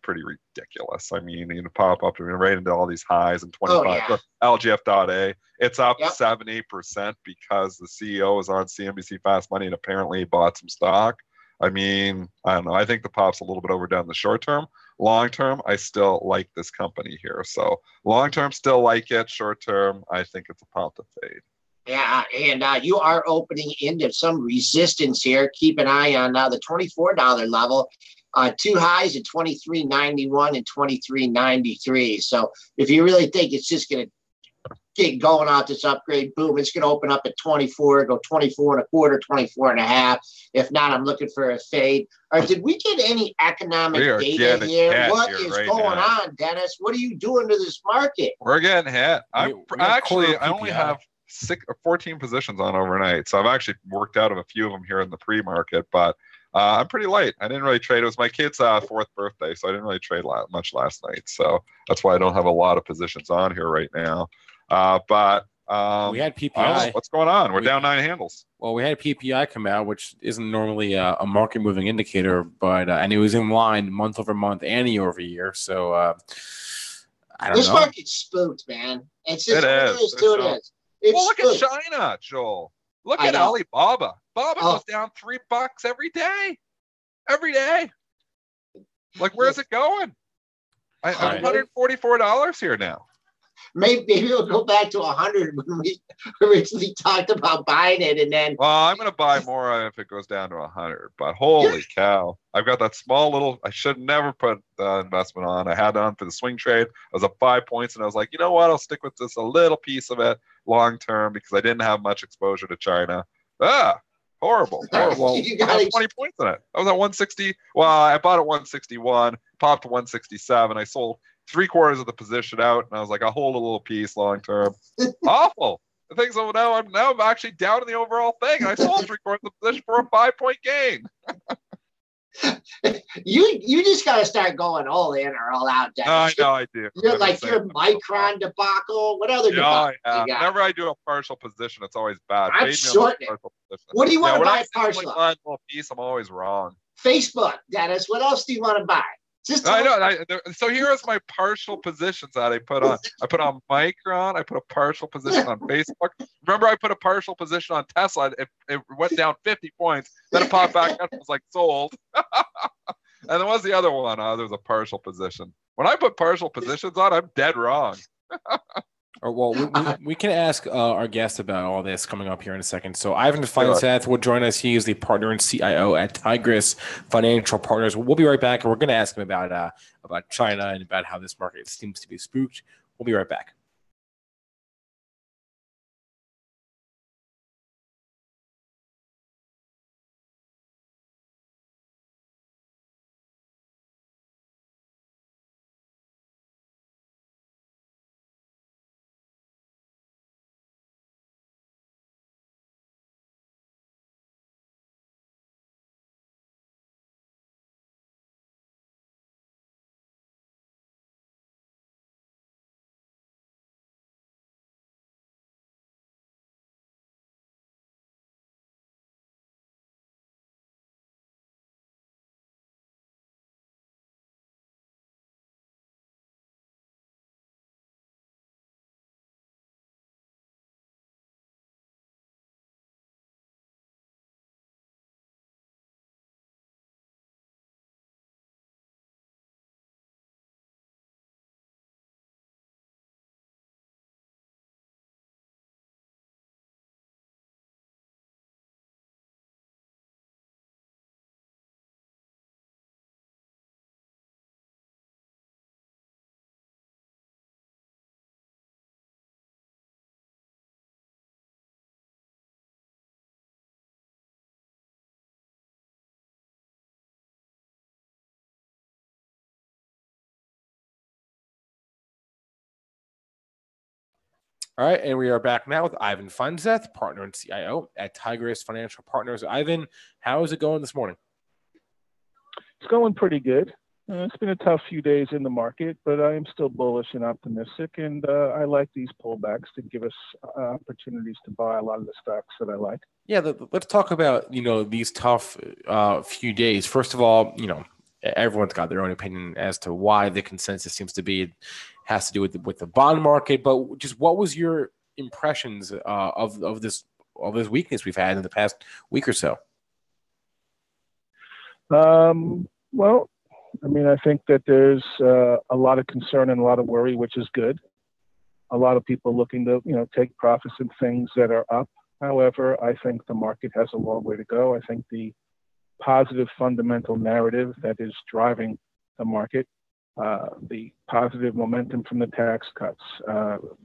pretty ridiculous. I mean, pop up right into all these highs and 25. LGF.A, it's up 70% because the CEO is on CNBC Fast Money and apparently he bought some stock. I mean, I don't know. I think the pop's a little bit overdone in the short term. Long term, I still like this company here. So long term, still like it. Short term, I think it's a pop to fade. Yeah, and you are opening into some resistance here. Keep an eye on the $24 level. Two highs at $23.91 and $23.93. So if you really think it's just going to get going off this upgrade, boom, it's going to open up at 24, go 24.25, 24.5. If not, I'm looking for a fade. Or did we get any economic data here? What is going on, Dennis? What are you doing to this market? We're getting hit. I only have 14 positions on overnight, so I've actually worked out of a few of them here in the pre-market, but I'm pretty light. I didn't really trade. It was my kid's 4th birthday, so I didn't really trade much last night. So that's why I don't have a lot of positions on here right now. But we had PPI. What's going on? We're down 9 handles. Well, we had PPI come out, which isn't normally a market moving indicator, but and it was in line month over month and year over year. So I don't know. This market's spooked, man. It is. Well, look at China, Joel. Look at Alibaba. Baba goes down $3 every day. Every day. Like, where's it going? I'm $144 here now. Maybe we'll go back to 100 when we originally talked about buying it, and then. Well, I'm going to buy more if it goes down to 100. But holy cow! I've got that small little. I should never put the investment on. I had it on for the swing trade. I was up 5 points, and I was like, you know what? I'll stick with this a little piece of it long term because I didn't have much exposure to China. Horrible. You got 20 points in it. I was at 160. Well, I bought at 161, popped to 167. I sold 3/4 of the position out, and I was like, I'll hold a little piece long term. Awful. The thing's now I'm actually down in the overall thing. I sold 3/4 of the position for a 5-point gain. You just got to start going all in or all out, Dennis. I know I do. You're like your Micron debacle. What other debacle you got? Whenever I do a partial position, it's always bad. I'm shorting it. What do you want to buy partial? Piece, I'm always wrong. Facebook, Dennis. What else do you want to buy? I know. So here's my partial positions that I put on. I put on Micron. I put a partial position on Facebook. Remember, I put a partial position on Tesla. It went down 50 points. Then it popped back up. It was like sold. And then what's the other one? There was a partial position. When I put partial positions on, I'm dead wrong. Well, we can ask our guest about all this coming up here in a second. So Ivan Feinseth will join us. He is the partner and CIO at Tigress Financial Partners. We'll be right back, and we're going to ask him about China and about how this market seems to be spooked. We'll be right back. All right, and we are back now with Ivan Feinseth, partner and CIO at Tigress Financial Partners. Ivan, how is it going this morning? It's going pretty good. It's been a tough few days in the market, but I am still bullish and optimistic, and I like these pullbacks to give us opportunities to buy a lot of the stocks that I like. Yeah, let's talk about these tough few days. First of all, everyone's got their own opinion as to why the consensus seems to be has to do with the bond market. But just what was your impressions of this weakness we've had in the past week or so? Well, I think that there's a lot of concern and a lot of worry, which is good. A lot of people looking to, take profits in things that are up. However, I think the market has a long way to go. I think the positive fundamental narrative that is driving the market, the positive momentum from the tax cuts,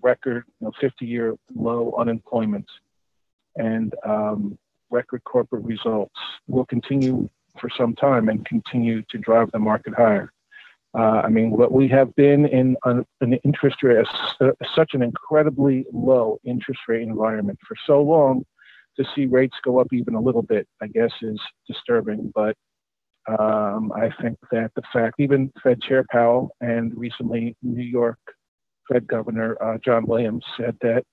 record 50-year low unemployment, and record corporate results will continue for some time and continue to drive the market higher. What we have been in an interest rate, such an incredibly low interest rate environment for so long, to see rates go up even a little bit, I guess, is disturbing. But I think that the fact, even Fed Chair Powell and recently New York Fed Governor John Williams said that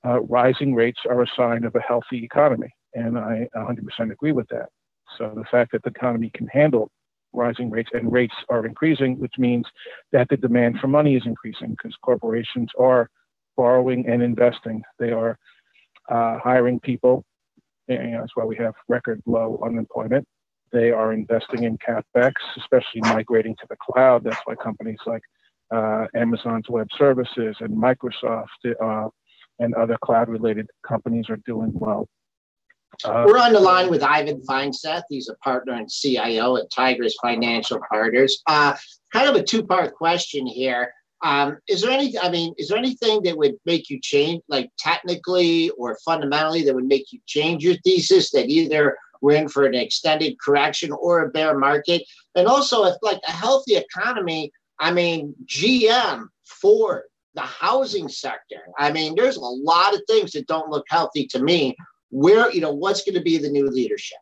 rising rates are a sign of a healthy economy. And I 100% agree with that. So the fact that the economy can handle rising rates and rates are increasing, which means that the demand for money is increasing because corporations are borrowing and investing. They are hiring people. That's why we have record low unemployment. They are investing in CapEx, especially migrating to the cloud. That's why companies like Amazon's Web Services and Microsoft and other cloud-related companies are doing well. We're on the line with Ivan Feinseth. He's a partner and CIO at Tigress Financial Partners. Kind of a two-part question here. Is there anything that would make you change, like technically or fundamentally, that would make you change your thesis that either we're in for an extended correction or a bear market? And also, if like a healthy economy, GM, Ford, the housing sector, there's a lot of things that don't look healthy to me. What's going to be the new leadership?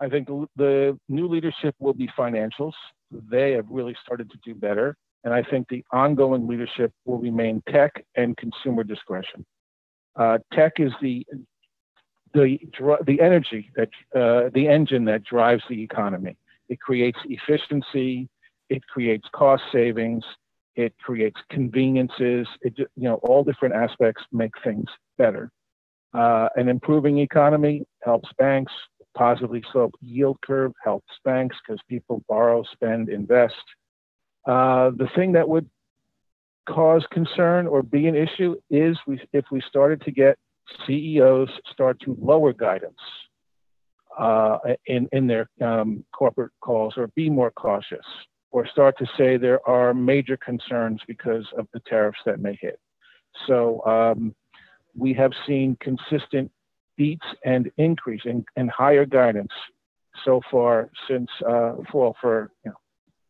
I think the new leadership will be financials. They have really started to do better. And I think the ongoing leadership will remain tech and consumer discretion. Tech is the energy that the engine that drives the economy. It creates efficiency. It creates cost savings. It creates conveniences. All different aspects make things better. An improving economy helps banks. Positively sloped yield curve helps banks because people borrow, spend, invest. The thing that would cause concern or be an issue is if we started to get CEOs start to lower guidance in their corporate calls, or be more cautious, or start to say there are major concerns because of the tariffs that may hit. So we have seen consistent beats and increase in higher guidance so far since for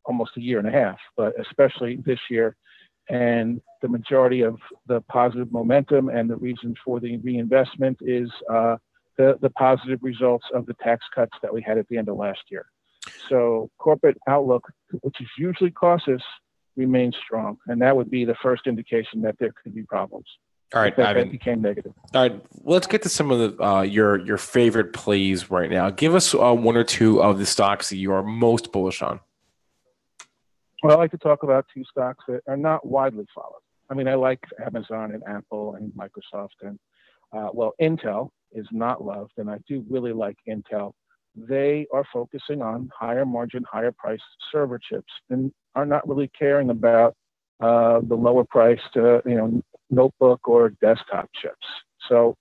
almost a year and a half, but especially this year. And the majority of the positive momentum and the reason for the reinvestment is the positive results of the tax cuts that we had at the end of last year. So corporate outlook, which is usually cautious, remains strong. And that would be the first indication that there could be problems. All right, that became negative. All right, let's get to some of the your favorite plays right now. Give us one or two of the stocks that you are most bullish on. Well, I like to talk about two stocks that are not widely followed. I mean, I like Amazon and Apple and Microsoft, and Intel is not loved, and I do really like Intel. They are focusing on higher margin, higher priced server chips, and are not really caring about the lower priced, notebook or desktop chips. So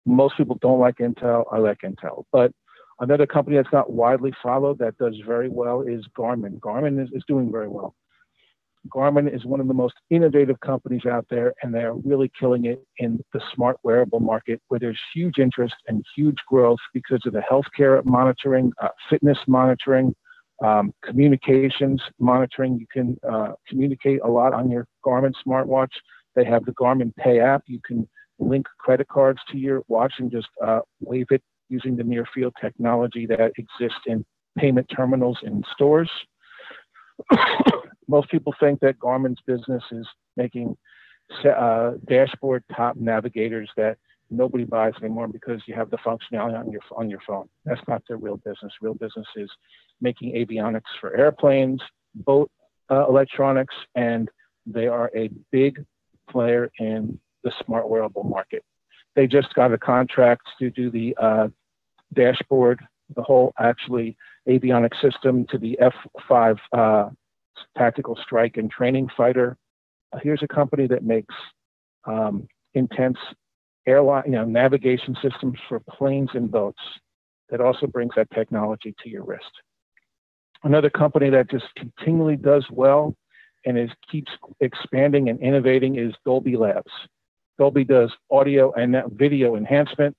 most people don't like Intel. I like Intel. But another company that's not widely followed that does very well is Garmin. Garmin is doing very well. Garmin is one of the most innovative companies out there, and they are really killing it in the smart wearable market, where there's huge interest and huge growth because of the healthcare monitoring, fitness monitoring, communications monitoring. You can communicate a lot on your Garmin smartwatch. They have the Garmin Pay app. You can link credit cards to your watch and just wave it using the near field technology that exists in payment terminals in stores. Most people think that Garmin's business is making dashboard top navigators that nobody buys anymore because you have the functionality on your phone. That's not their real business. Real business is making avionics for airplanes, boat electronics, and they are a big player in the smart wearable market. They just got a contract to do the dashboard, the whole actually avionic system to the F-5 tactical strike and training fighter. Here's a company that makes intense airline, navigation systems for planes and boats that also brings that technology to your wrist. Another company that just continually does well and keeps expanding and innovating is Dolby Labs. Dolby does audio and video enhancement,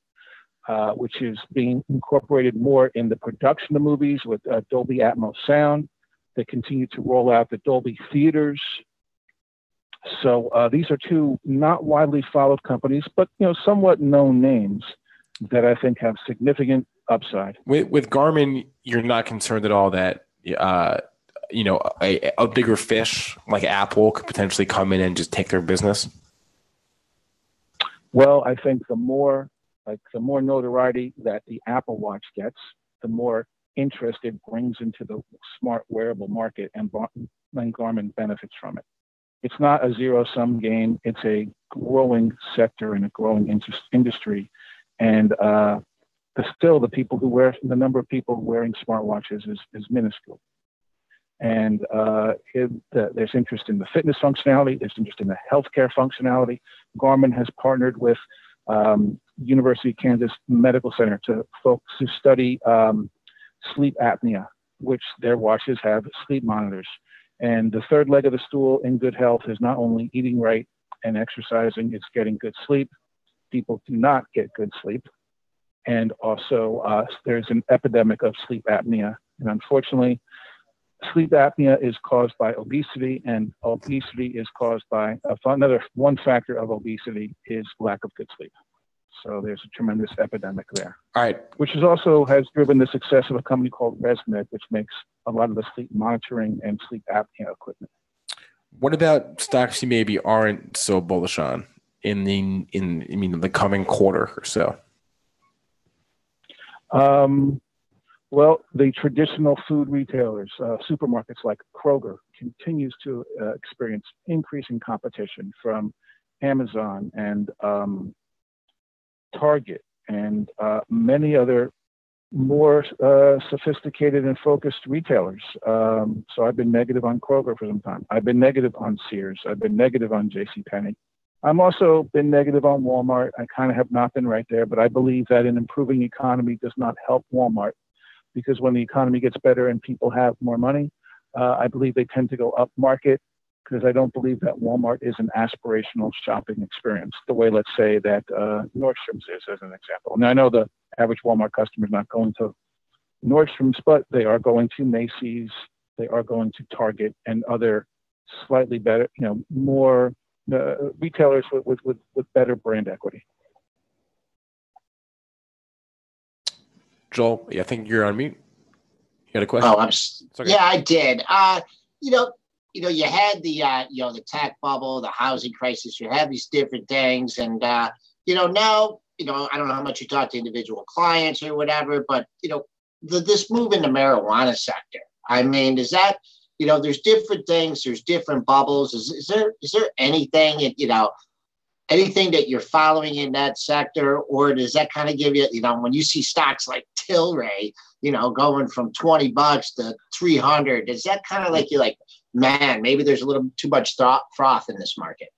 which is being incorporated more in the production of movies with Dolby Atmos sound. They continue to roll out the Dolby theaters. So these are two not widely followed companies, but somewhat known names that I think have significant upside. With Garmin, you're not concerned at all that a bigger fish like Apple could potentially come in and just take their business? Well, I think the more notoriety that the Apple Watch gets, the more interest it brings into the smart wearable market, and Garmin benefits from it. It's not a zero-sum game. It's a growing sector and a growing industry. And the number of people wearing smartwatches is minuscule. And there's interest in the fitness functionality. There's interest in the healthcare functionality. Garmin has partnered with University of Kansas Medical Center to study sleep apnea, which their watches have sleep monitors. And the third leg of the stool in good health is not only eating right and exercising, it's getting good sleep. People do not get good sleep. And also there's an epidemic of sleep apnea. And unfortunately, sleep apnea is caused by obesity, and obesity is caused by one factor of obesity is lack of good sleep. So there's a tremendous epidemic there. All right. Which has driven the success of a company called ResMed, which makes a lot of the sleep monitoring and sleep apnea equipment. What about stocks you maybe aren't so bullish on in the coming quarter or so? Well, the traditional food retailers, supermarkets like Kroger, continues to experience increasing competition from Amazon and Target and many other more sophisticated and focused retailers. So I've been negative on Kroger for some time. I've been negative on Sears. I've been negative on JCPenney. I'm also been negative on Walmart. I kind of have not been right there, but I believe that an improving economy does not help Walmart, because when the economy gets better and people have more money, I believe they tend to go up market, because I don't believe that Walmart is an aspirational shopping experience the way, let's say, that Nordstrom's is, as an example. Now, I know the average Walmart customer is not going to Nordstrom's, but they are going to Macy's, they are going to Target and other slightly better, more retailers with better brand equity. Joel, I think you're on mute. You got a question? Oh, yeah, I did. You had the tech bubble, the housing crisis. You had these different things, and now, I don't know how much you talk to individual clients or whatever, but this move in the marijuana sector. I mean, is that there's different things, there's different bubbles. Is there anything anything that you're following in that sector, or does that kind of give you, when you see stocks like Tilray, going from $20 to 300, does that kind of you're like, man, maybe there's a little too much froth in this market?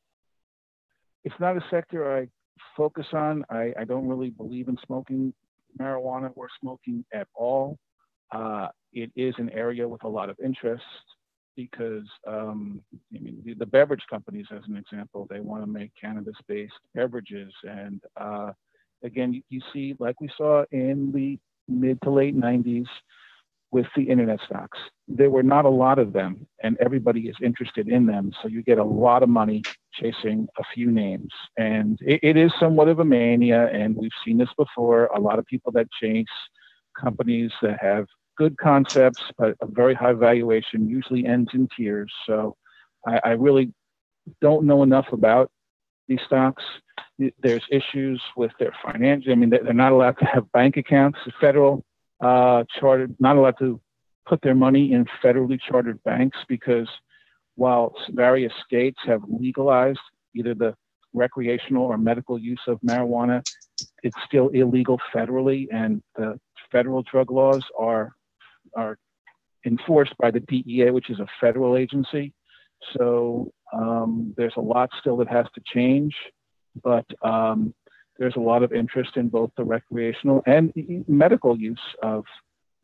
It's not a sector I focus on. I don't really believe in smoking marijuana or smoking at all. It is an area with a lot of interest because, the beverage companies, as an example, they want to make cannabis-based beverages. And again, you see, like we saw in the mid to late 90s with the internet stocks, there were not a lot of them, and everybody is interested in them. So you get a lot of money chasing a few names. And it is somewhat of a mania, and we've seen this before. A lot of people that chase companies that have good concepts, but a very high valuation usually ends in tears. So I really don't know enough about these stocks. There's issues with their financial. They're not allowed to have bank accounts. The federal chartered, not allowed to put their money in federally chartered banks, because while various states have legalized either the recreational or medical use of marijuana, it's still illegal federally, and the federal drug laws are enforced by the DEA, which is a federal agency. So there's a lot still that has to change, but there's a lot of interest in both the recreational and medical use of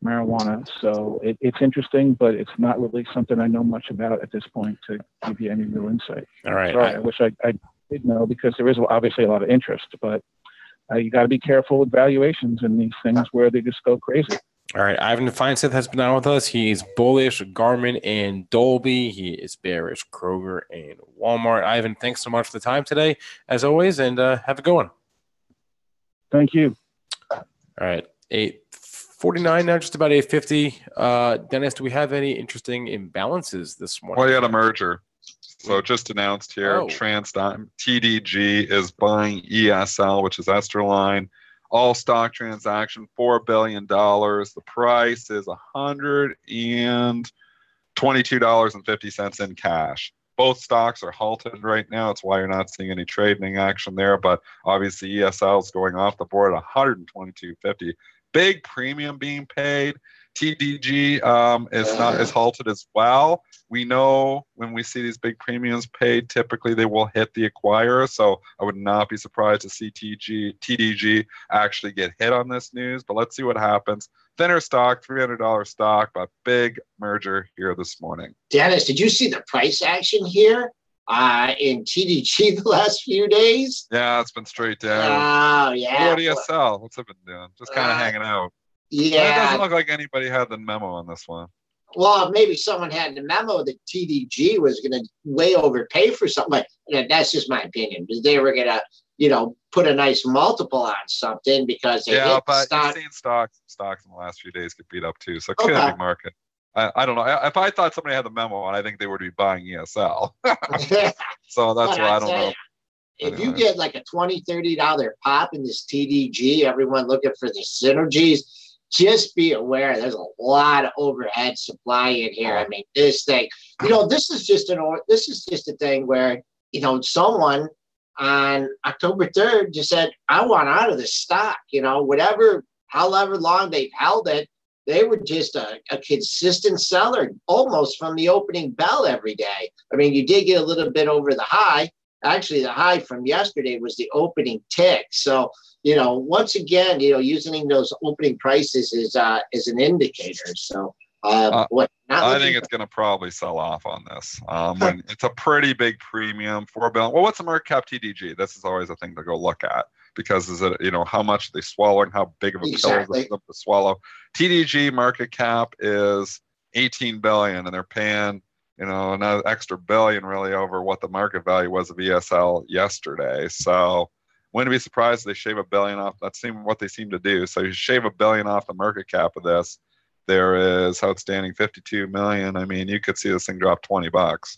marijuana. So it's interesting, but it's not really something I know much about at this point to give you any real insight. All right. Sorry, I wish I did know, because there is obviously a lot of interest, but you got to be careful with valuations in these things where they just go crazy. All right, Ivan Feinseth has been on with us. He's bullish Garmin and Dolby. He is bearish Kroger and Walmart. Ivan, thanks so much for the time today, as always, and have a good one. Thank you. All right, 8:49 now, just about 8:50. Dennis, do we have any interesting imbalances this morning? Well, you had a merger. So just announced here, TransDigm, TDG is buying ESL, which is Esterline. All stock transaction, $4 billion. The price is $122.50 in cash. Both stocks are halted right now. That's why you're not seeing any trading action there. But obviously ESL is going off the board at $122.50. Big premium being paid. TDG is halted as well. We know when we see these big premiums paid, typically they will hit the acquirer. So I would not be surprised to see TDG actually get hit on this news. But let's see what happens. Thinner stock, $300 stock, but big merger here this morning. Dennis, did you see the price action here in TDG the last few days? Yeah, it's been straight down. Oh, yeah. What ESL? What's it been doing? Just kind of hanging out. Yeah. It doesn't look like anybody had the memo on this one. Well, maybe someone had the memo that TDG was going to way overpay for something. But that's just my opinion. They were going to, put a nice multiple on something because they hit the stock. You've seen stocks in the last few days get beat up too. So it could be market. I don't know. If I thought somebody had the memo, I think they would be buying ESL. So that's why I don't know. If you get like a $20, $30 pop in this TDG, everyone looking for the synergies, just be aware there's a lot of overhead supply in here. I mean, this thing, this is just a thing where, someone on October 3rd just said, I want out of this stock, however long they've held it. They were just a consistent seller almost from the opening bell every day. I mean, you did get a little bit over the high. Actually, the high from yesterday was the opening tick. So, once again, using those opening prices is an indicator. So, I think it's going to probably sell off on this. When it's a pretty big premium, $4 billion. Well, what's the market cap TDG? This is always a thing to go look at because is it how much they swallow and how big of a pill is it to swallow. TDG market cap is 18 billion, and they're paying another extra billion really over what the market value was of ESL yesterday. So wouldn't be surprised if they shave $1 billion off. That's what they seem to do. So you shave $1 billion off the market cap of this. There is outstanding 52 million. I mean, you could see this thing drop $20.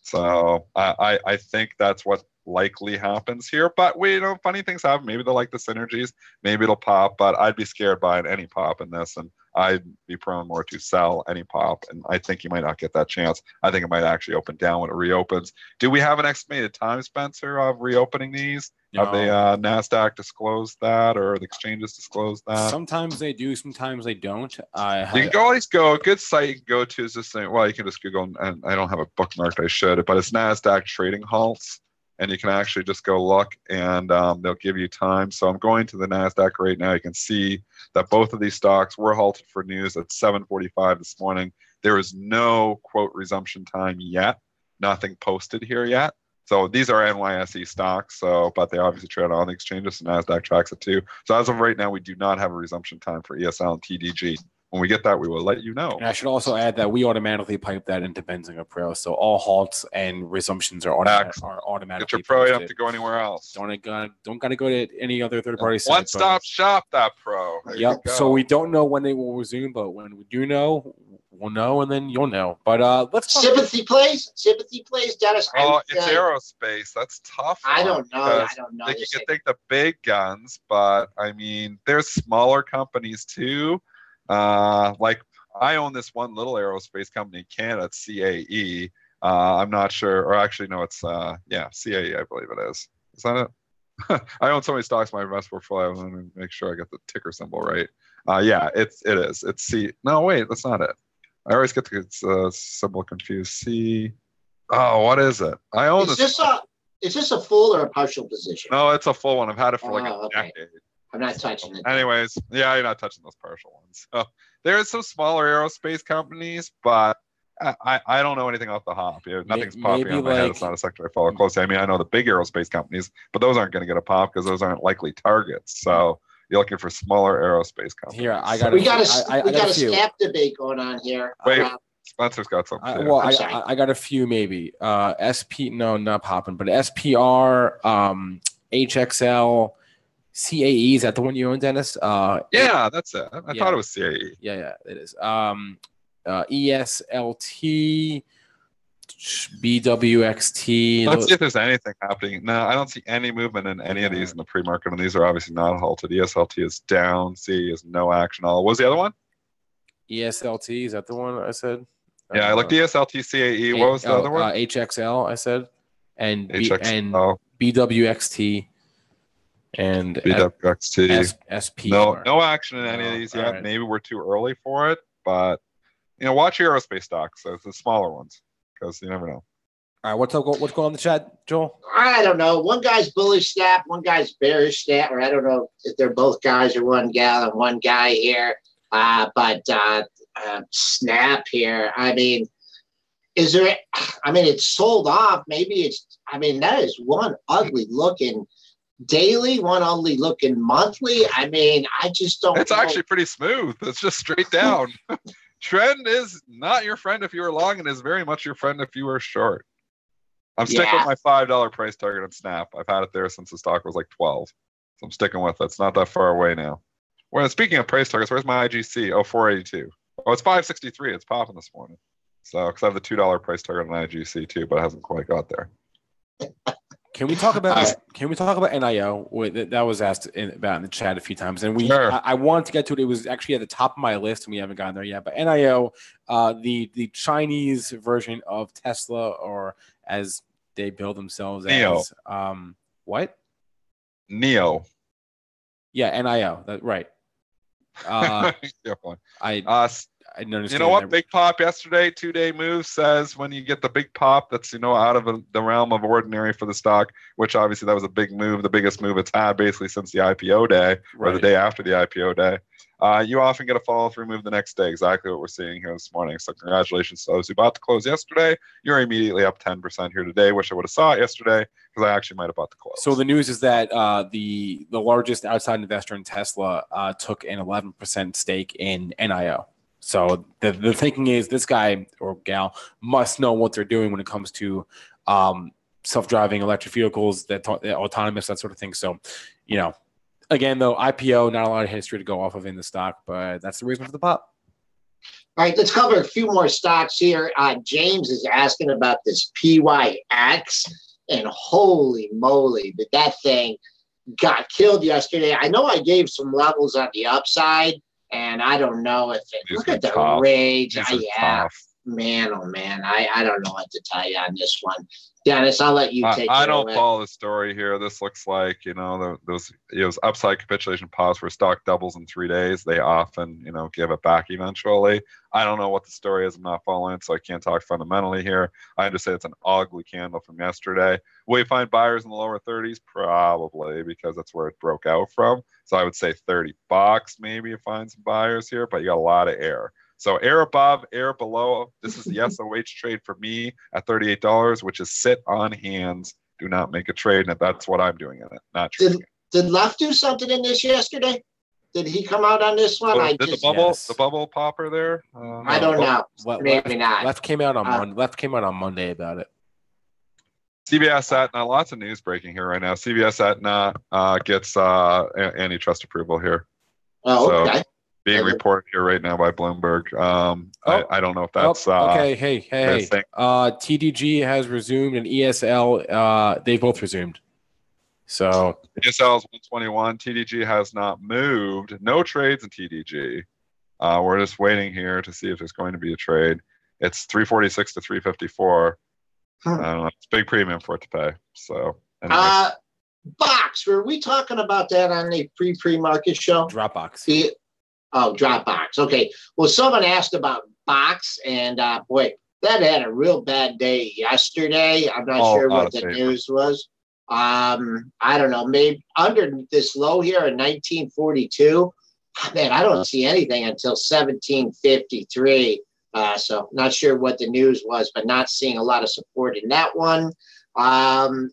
So I think that's what likely happens here. But funny things happen. Maybe they'll like the synergies. Maybe it'll pop. But I'd be scared buying any pop in this, and I'd be prone more to sell any pop. And I think you might not get that chance. I think it might actually open down when it reopens. Do we have an estimated time, Spencer, of reopening these? No. Have they NASDAQ disclosed that, or the exchanges disclosed that? Sometimes they do, sometimes they don't. You can always go. A good site you can go to is this thing. Well, you can just Google, and I don't have a bookmarked. I should, but it's NASDAQ trading halts, and you can actually just go look, and they'll give you time. So I'm going to the NASDAQ right now. You can see that both of these stocks were halted for news at 7:45 this morning. There is no quote resumption time yet. Nothing posted here yet. So these are NYSE stocks, but they obviously trade on the exchanges, and NASDAQ tracks it too. So as of right now, we do not have a resumption time for ESL and TDG. When we get that, we will let you know. And I should also add that we automatically pipe that into Benzinga Pro. So all halts and resumptions are automatically. Get your Pro. You don't have to go anywhere else. Don't gotta go to any other third-party site. One-stop shop, that Pro. Yep. So we don't know when they will resume, but when we do know, we'll know, and then you'll know. But let's talk. Sympathy plays, Dennis. Oh, it's aerospace. That's tough. I don't know. You can think the big guns, but I mean, there's smaller companies too. Like I own this one little aerospace company in Canada, it's CAE. I'm not sure, or actually no, it's CAE, I believe it is. Is that it? I own so many stocks in my investment portfolio. I'm going to make sure I get the ticker symbol right. It is. It's C. No, wait, that's not it. I always get the symbol confused. C. Oh, what is it? I own this. Is this a full or a partial position? No, it's a full one. I've had it for like a decade. I'm not touching it. Anyways, you're not touching those partial ones. So there's some smaller aerospace companies, but I don't know anything off the hop. Nothing's popping on my head. It's not a sector I follow closely. I mean, I know the big aerospace companies, but those aren't going to get a pop because those aren't likely targets. So you're looking for smaller aerospace companies. Here, we got a snap debate going on here. Wait, Spencer's got something. I got a few maybe. No, not popping, but SPR, HXL. CAE, is that the one you own, Dennis? Yeah, that's it. I thought it was CAE. Yeah, it is. ESLT, BWXT. Let's see if there's anything happening. No, I don't see any movement in any of these in the pre-market, and these are obviously not halted. ESLT is down. CAE is no action at all. What was the other one? ESLT, is that the one I said? Yeah, I looked ESLT, CAE. What was the other one? HXL, I said. And HXL. BWXT. And BWXT. SP. No action in any of these yet. Right. Maybe we're too early for it, but watch your aerospace stocks. So it's the smaller ones because you never know. All right, what's going on in the chat, Joel? I don't know. One guy's bullish snap, one guy's bearish snap, or I don't know if they're both guys or one gal and one guy here. But snap here. I mean, it's sold off. Maybe that is one ugly looking daily, one ugly looking monthly. I mean, I just don't. It's actually pretty smooth. It's just straight down. Trend is not your friend if you are long, and is very much your friend if you are short. I'm sticking with my $5 price target on Snap. I've had it there since the stock was like 12. So I'm sticking with it. It's not that far away now. Well, speaking of price targets, where's my IGC? Oh, 482. Oh, it's 563. It's popping this morning. So, because I have the $2 price target on IGC too, but it hasn't quite got there. Can we talk about NIO? That was asked about in the chat a few times, and I wanted to get to it. It was actually at the top of my list, and we haven't gotten there yet. But NIO, the Chinese version of Tesla, or as they build themselves as what? NIO. Yeah, NIO. That's right. I didn't understand. You know what? Big pop yesterday, 2-day move says when you get the big pop, that's, out of the realm of ordinary for the stock, which obviously that was a big move, the biggest move it's had basically since the IPO day, or the day after the IPO day. You often get a follow-through move the next day, exactly what we're seeing here this morning. So congratulations to those who bought the close yesterday. You're immediately up 10% here today. Wish I would have saw it yesterday because I actually might have bought the close. So the news is that the largest outside investor in Tesla took an 11% stake in NIO. So the thinking is this guy or gal must know what they're doing when it comes to self-driving electric vehicles, autonomous, that sort of thing. So, again, though, IPO, not a lot of history to go off of in the stock, but that's the reason for the pop. All right, let's cover a few more stocks here. James is asking about this PYX, and holy moly, but that thing got killed yesterday. I know I gave some levels on the upside. And I don't know if look at the rage. Man, oh man. I don't know what to tell you on this one. Dennis, I'll let you take it away. I don't follow the story here. This looks like, those upside capitulation pops where stock doubles in 3 days. They often, give it back eventually. I don't know what the story is. I'm not following it, so I can't talk fundamentally here. I just say it's an ugly candle from yesterday. Will you find buyers in the lower 30s? Probably, because that's where it broke out from. So I would say $30 maybe you find some buyers here, but you got a lot of air. So air above, air below. This is the SOH trade for me at $38, which is sit on hands. Do not make a trade. And that's what I'm doing in it. Not trading it. Did Left do something in this yesterday? Did he come out on this one? The bubble popper there? I don't know. Maybe not. Left came out on Monday about it. CBS Aetna, lots of news breaking here right now. CBS Aetna gets antitrust approval here. Oh, okay. Being reported here right now by Bloomberg. I don't know if that's okay. Hey. TDG has resumed, and ESL they both resumed. So ESL is 121. TDG has not moved. No trades in TDG. We're just waiting here to see if there's going to be a trade. It's 346 to 354. I don't know. It's a big premium for it to pay. So anyway. Box. Were we talking about that on the pre-market show? Dropbox. Dropbox. Okay. Well, someone asked about Box, and boy, that had a real bad day yesterday. I'm not sure what the news was. I don't know. Maybe under this low here in 1942. Man, I don't see anything until 1753. So not sure what the news was, but not seeing a lot of support in that one. And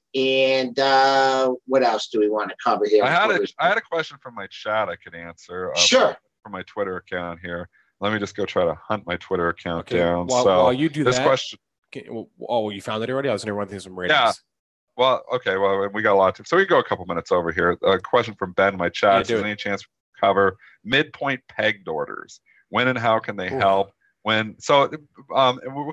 what else do we want to cover here? I had a question from my chat I could answer. Sure. From my Twitter account here. Let me just go try to hunt my Twitter account down. While you do this that, question. You found it already? I was going to run through some ratings. Yeah. Well, okay. Well, we got a lot to. So we can go a couple minutes over here. A question from Ben in my chat. Is there any chance we cover midpoint pegged orders? When and how can they help? We'll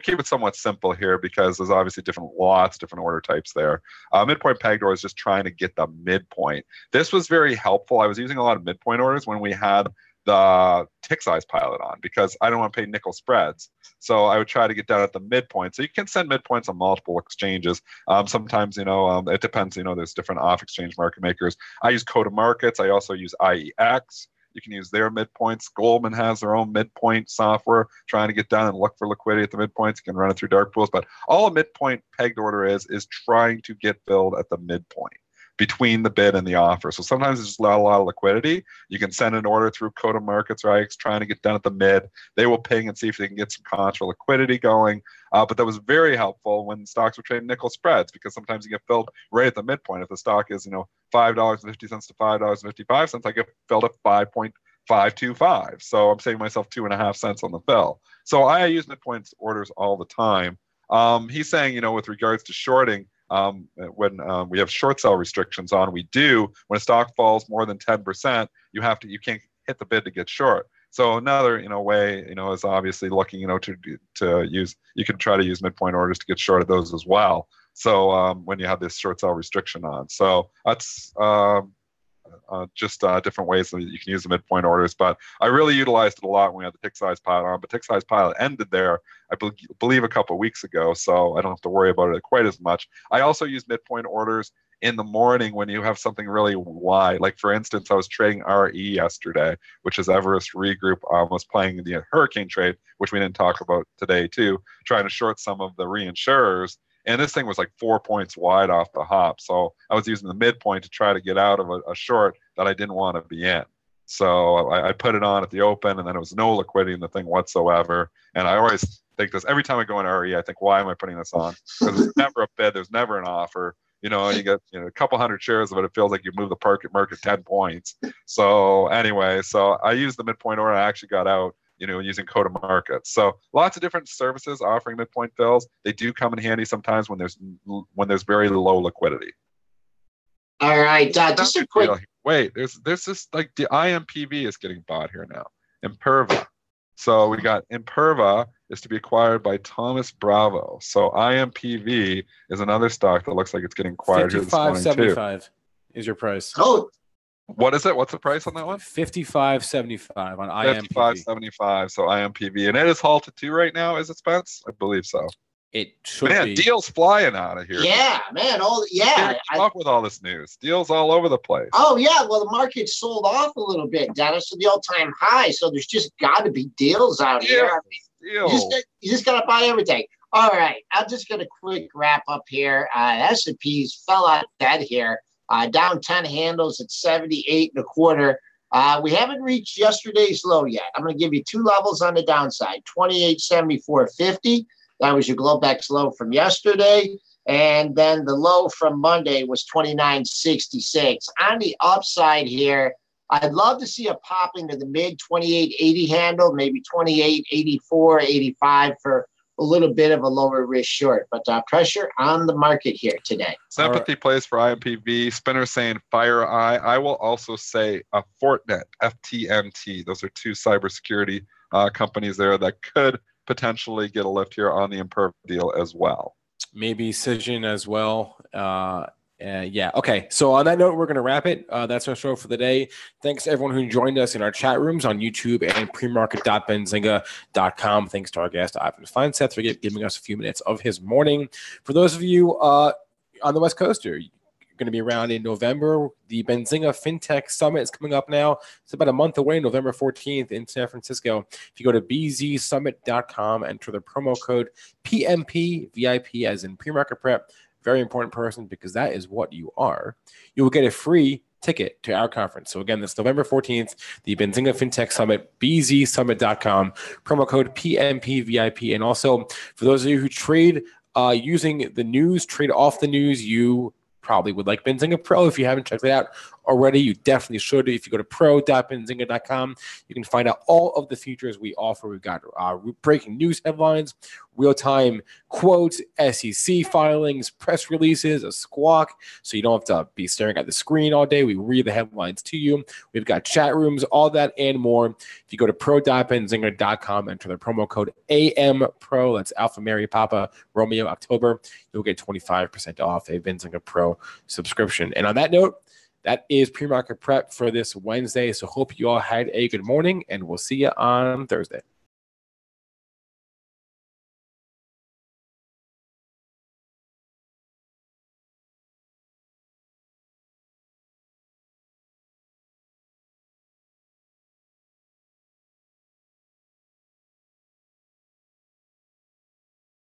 keep it somewhat simple here because there's obviously different order types there. Midpoint pegged order is just trying to get the midpoint. This was very helpful. I was using a lot of midpoint orders when we had the tick size pilot on because I don't want to pay nickel spreads. So I would try to get down at the midpoint. So you can send midpoints on multiple exchanges. Sometimes, it depends, there's different off exchange market makers. I use Coda Markets. I also use IEX. You can use their midpoints. Goldman has their own midpoint software trying to get down and look for liquidity at the midpoints. You can run it through dark pools. But all a midpoint pegged order is trying to get filled at the midpoint between the bid and the offer. So sometimes there's not a lot of liquidity. You can send an order through Coda Markets or IEX trying to get down at the mid. They will ping and see if they can get some contra liquidity going. But that was very helpful when stocks were trading nickel spreads because sometimes you get filled right at the midpoint. If the stock is, $5.50 to $5.55, I get filled at 5.525. So I'm saving myself 2.5 cents on the fill. So I use midpoint orders all the time. He's saying, with regards to shorting, when we have short sell restrictions on, when a stock falls more than 10%, you can't hit the bid to get short. So another, way, is obviously looking, to use, you can try to use midpoint orders to get short of those as well. So when you have this short sell restriction on, so that's just different ways that you can use the midpoint orders. But I really utilized it a lot when we had the tick size pilot on. But tick size pilot ended there, I believe, a couple of weeks ago, so I don't have to worry about it quite as much. I also use midpoint orders in the morning when you have something really wide. Like, for instance, I was trading RE yesterday, which is Everest Regroup, was playing the hurricane trade, which we didn't talk about today too, trying to short some of the reinsurers. And this thing was like 4 points wide off the hop. So I was using the midpoint to try to get out of a short that I didn't want to be in. So I put it on at the open, and then it was no liquidity in the thing whatsoever. And I always think this, every time I go in RE, I think, why am I putting this on? Because there's never a bid, there's never an offer. You know, you get a couple hundred shares of it. It feels like you move the market 10 points. So anyway, so I used the midpoint order. I actually got out, using code of market. So lots of different services offering midpoint fills. They do come in handy sometimes when there's very low liquidity. All right, just a quick. Wait, there's this, like, the IMPV is getting bought here now. Imperva. So we got Imperva is to be acquired by Thomas Bravo. So IMPV is another stock that looks like it's getting acquired here this morning too. $55.75 is your price. Oh, what is it? What's the price on that one? $55.75 on IMPV. $55.75. So IMPV, and it is halted too right now, is it, Spence? I believe so. It should be. Deals flying out of here. Yeah, man. Keep up with all this news. Deals all over the place. Oh, yeah. Well, the market sold off a little bit, Dennis, to the all-time high. So there's just got to be deals out here. You just got to buy everything. All right. I'm just going to quick wrap up here. S&Ps fell out dead here. Down 10 handles at 78.25. We haven't reached yesterday's low yet. I'm going to give you two levels on the downside. 28.7450. That was your Globex low from yesterday. And then the low from Monday was 29.66. On the upside here, I'd love to see a pop into the mid 28.80 handle, maybe 28.84, 85 for a little bit of a lower risk short. But pressure on the market here today. Sympathy plays for IMPV. Spinner saying Fire Eye. I will also say Fortinet, FTNT. Those are two cybersecurity companies there that could potentially get a lift here on the Imperv deal as well. Maybe Cision as well. Yeah. Okay. So on that note, we're going to wrap it. That's our show for the day. Thanks to everyone who joined us in our chat rooms on YouTube and premarket.benzinga.com. Thanks to our guest, Ivan Feinseth, for giving us a few minutes of his morning. For those of you on the West Coast, you're going to be around in November. The Benzinga FinTech Summit is coming up now. It's about a month away, November 14th in San Francisco. If you go to bzsummit.com, enter the promo code PMP, VIP as in PreMarket Prep, very important person because that is what you are, you will get a free ticket to our conference. So again, this November 14th, the Benzinga FinTech Summit, bzsummit.com, promo code PMP, VIP. And also for those of you who trade using the news, trade off the news, you probably would like Benzinga Pro. If you haven't checked it out already, you definitely should. If you go to pro.benzinga.com, you can find out all of the features we offer. We've got breaking news headlines, real-time quotes, SEC filings, press releases, a squawk, so you don't have to be staring at the screen all day. We read the headlines to you. We've got chat rooms, all that and more. If you go to pro.benzinga.com, enter the promo code AMPRO, that's Alpha Mary Papa Romeo October, you'll get 25% off a Benzinga Pro subscription. And on that note, that is pre-market prep for this Wednesday. So hope you all had a good morning, and we'll see you on Thursday.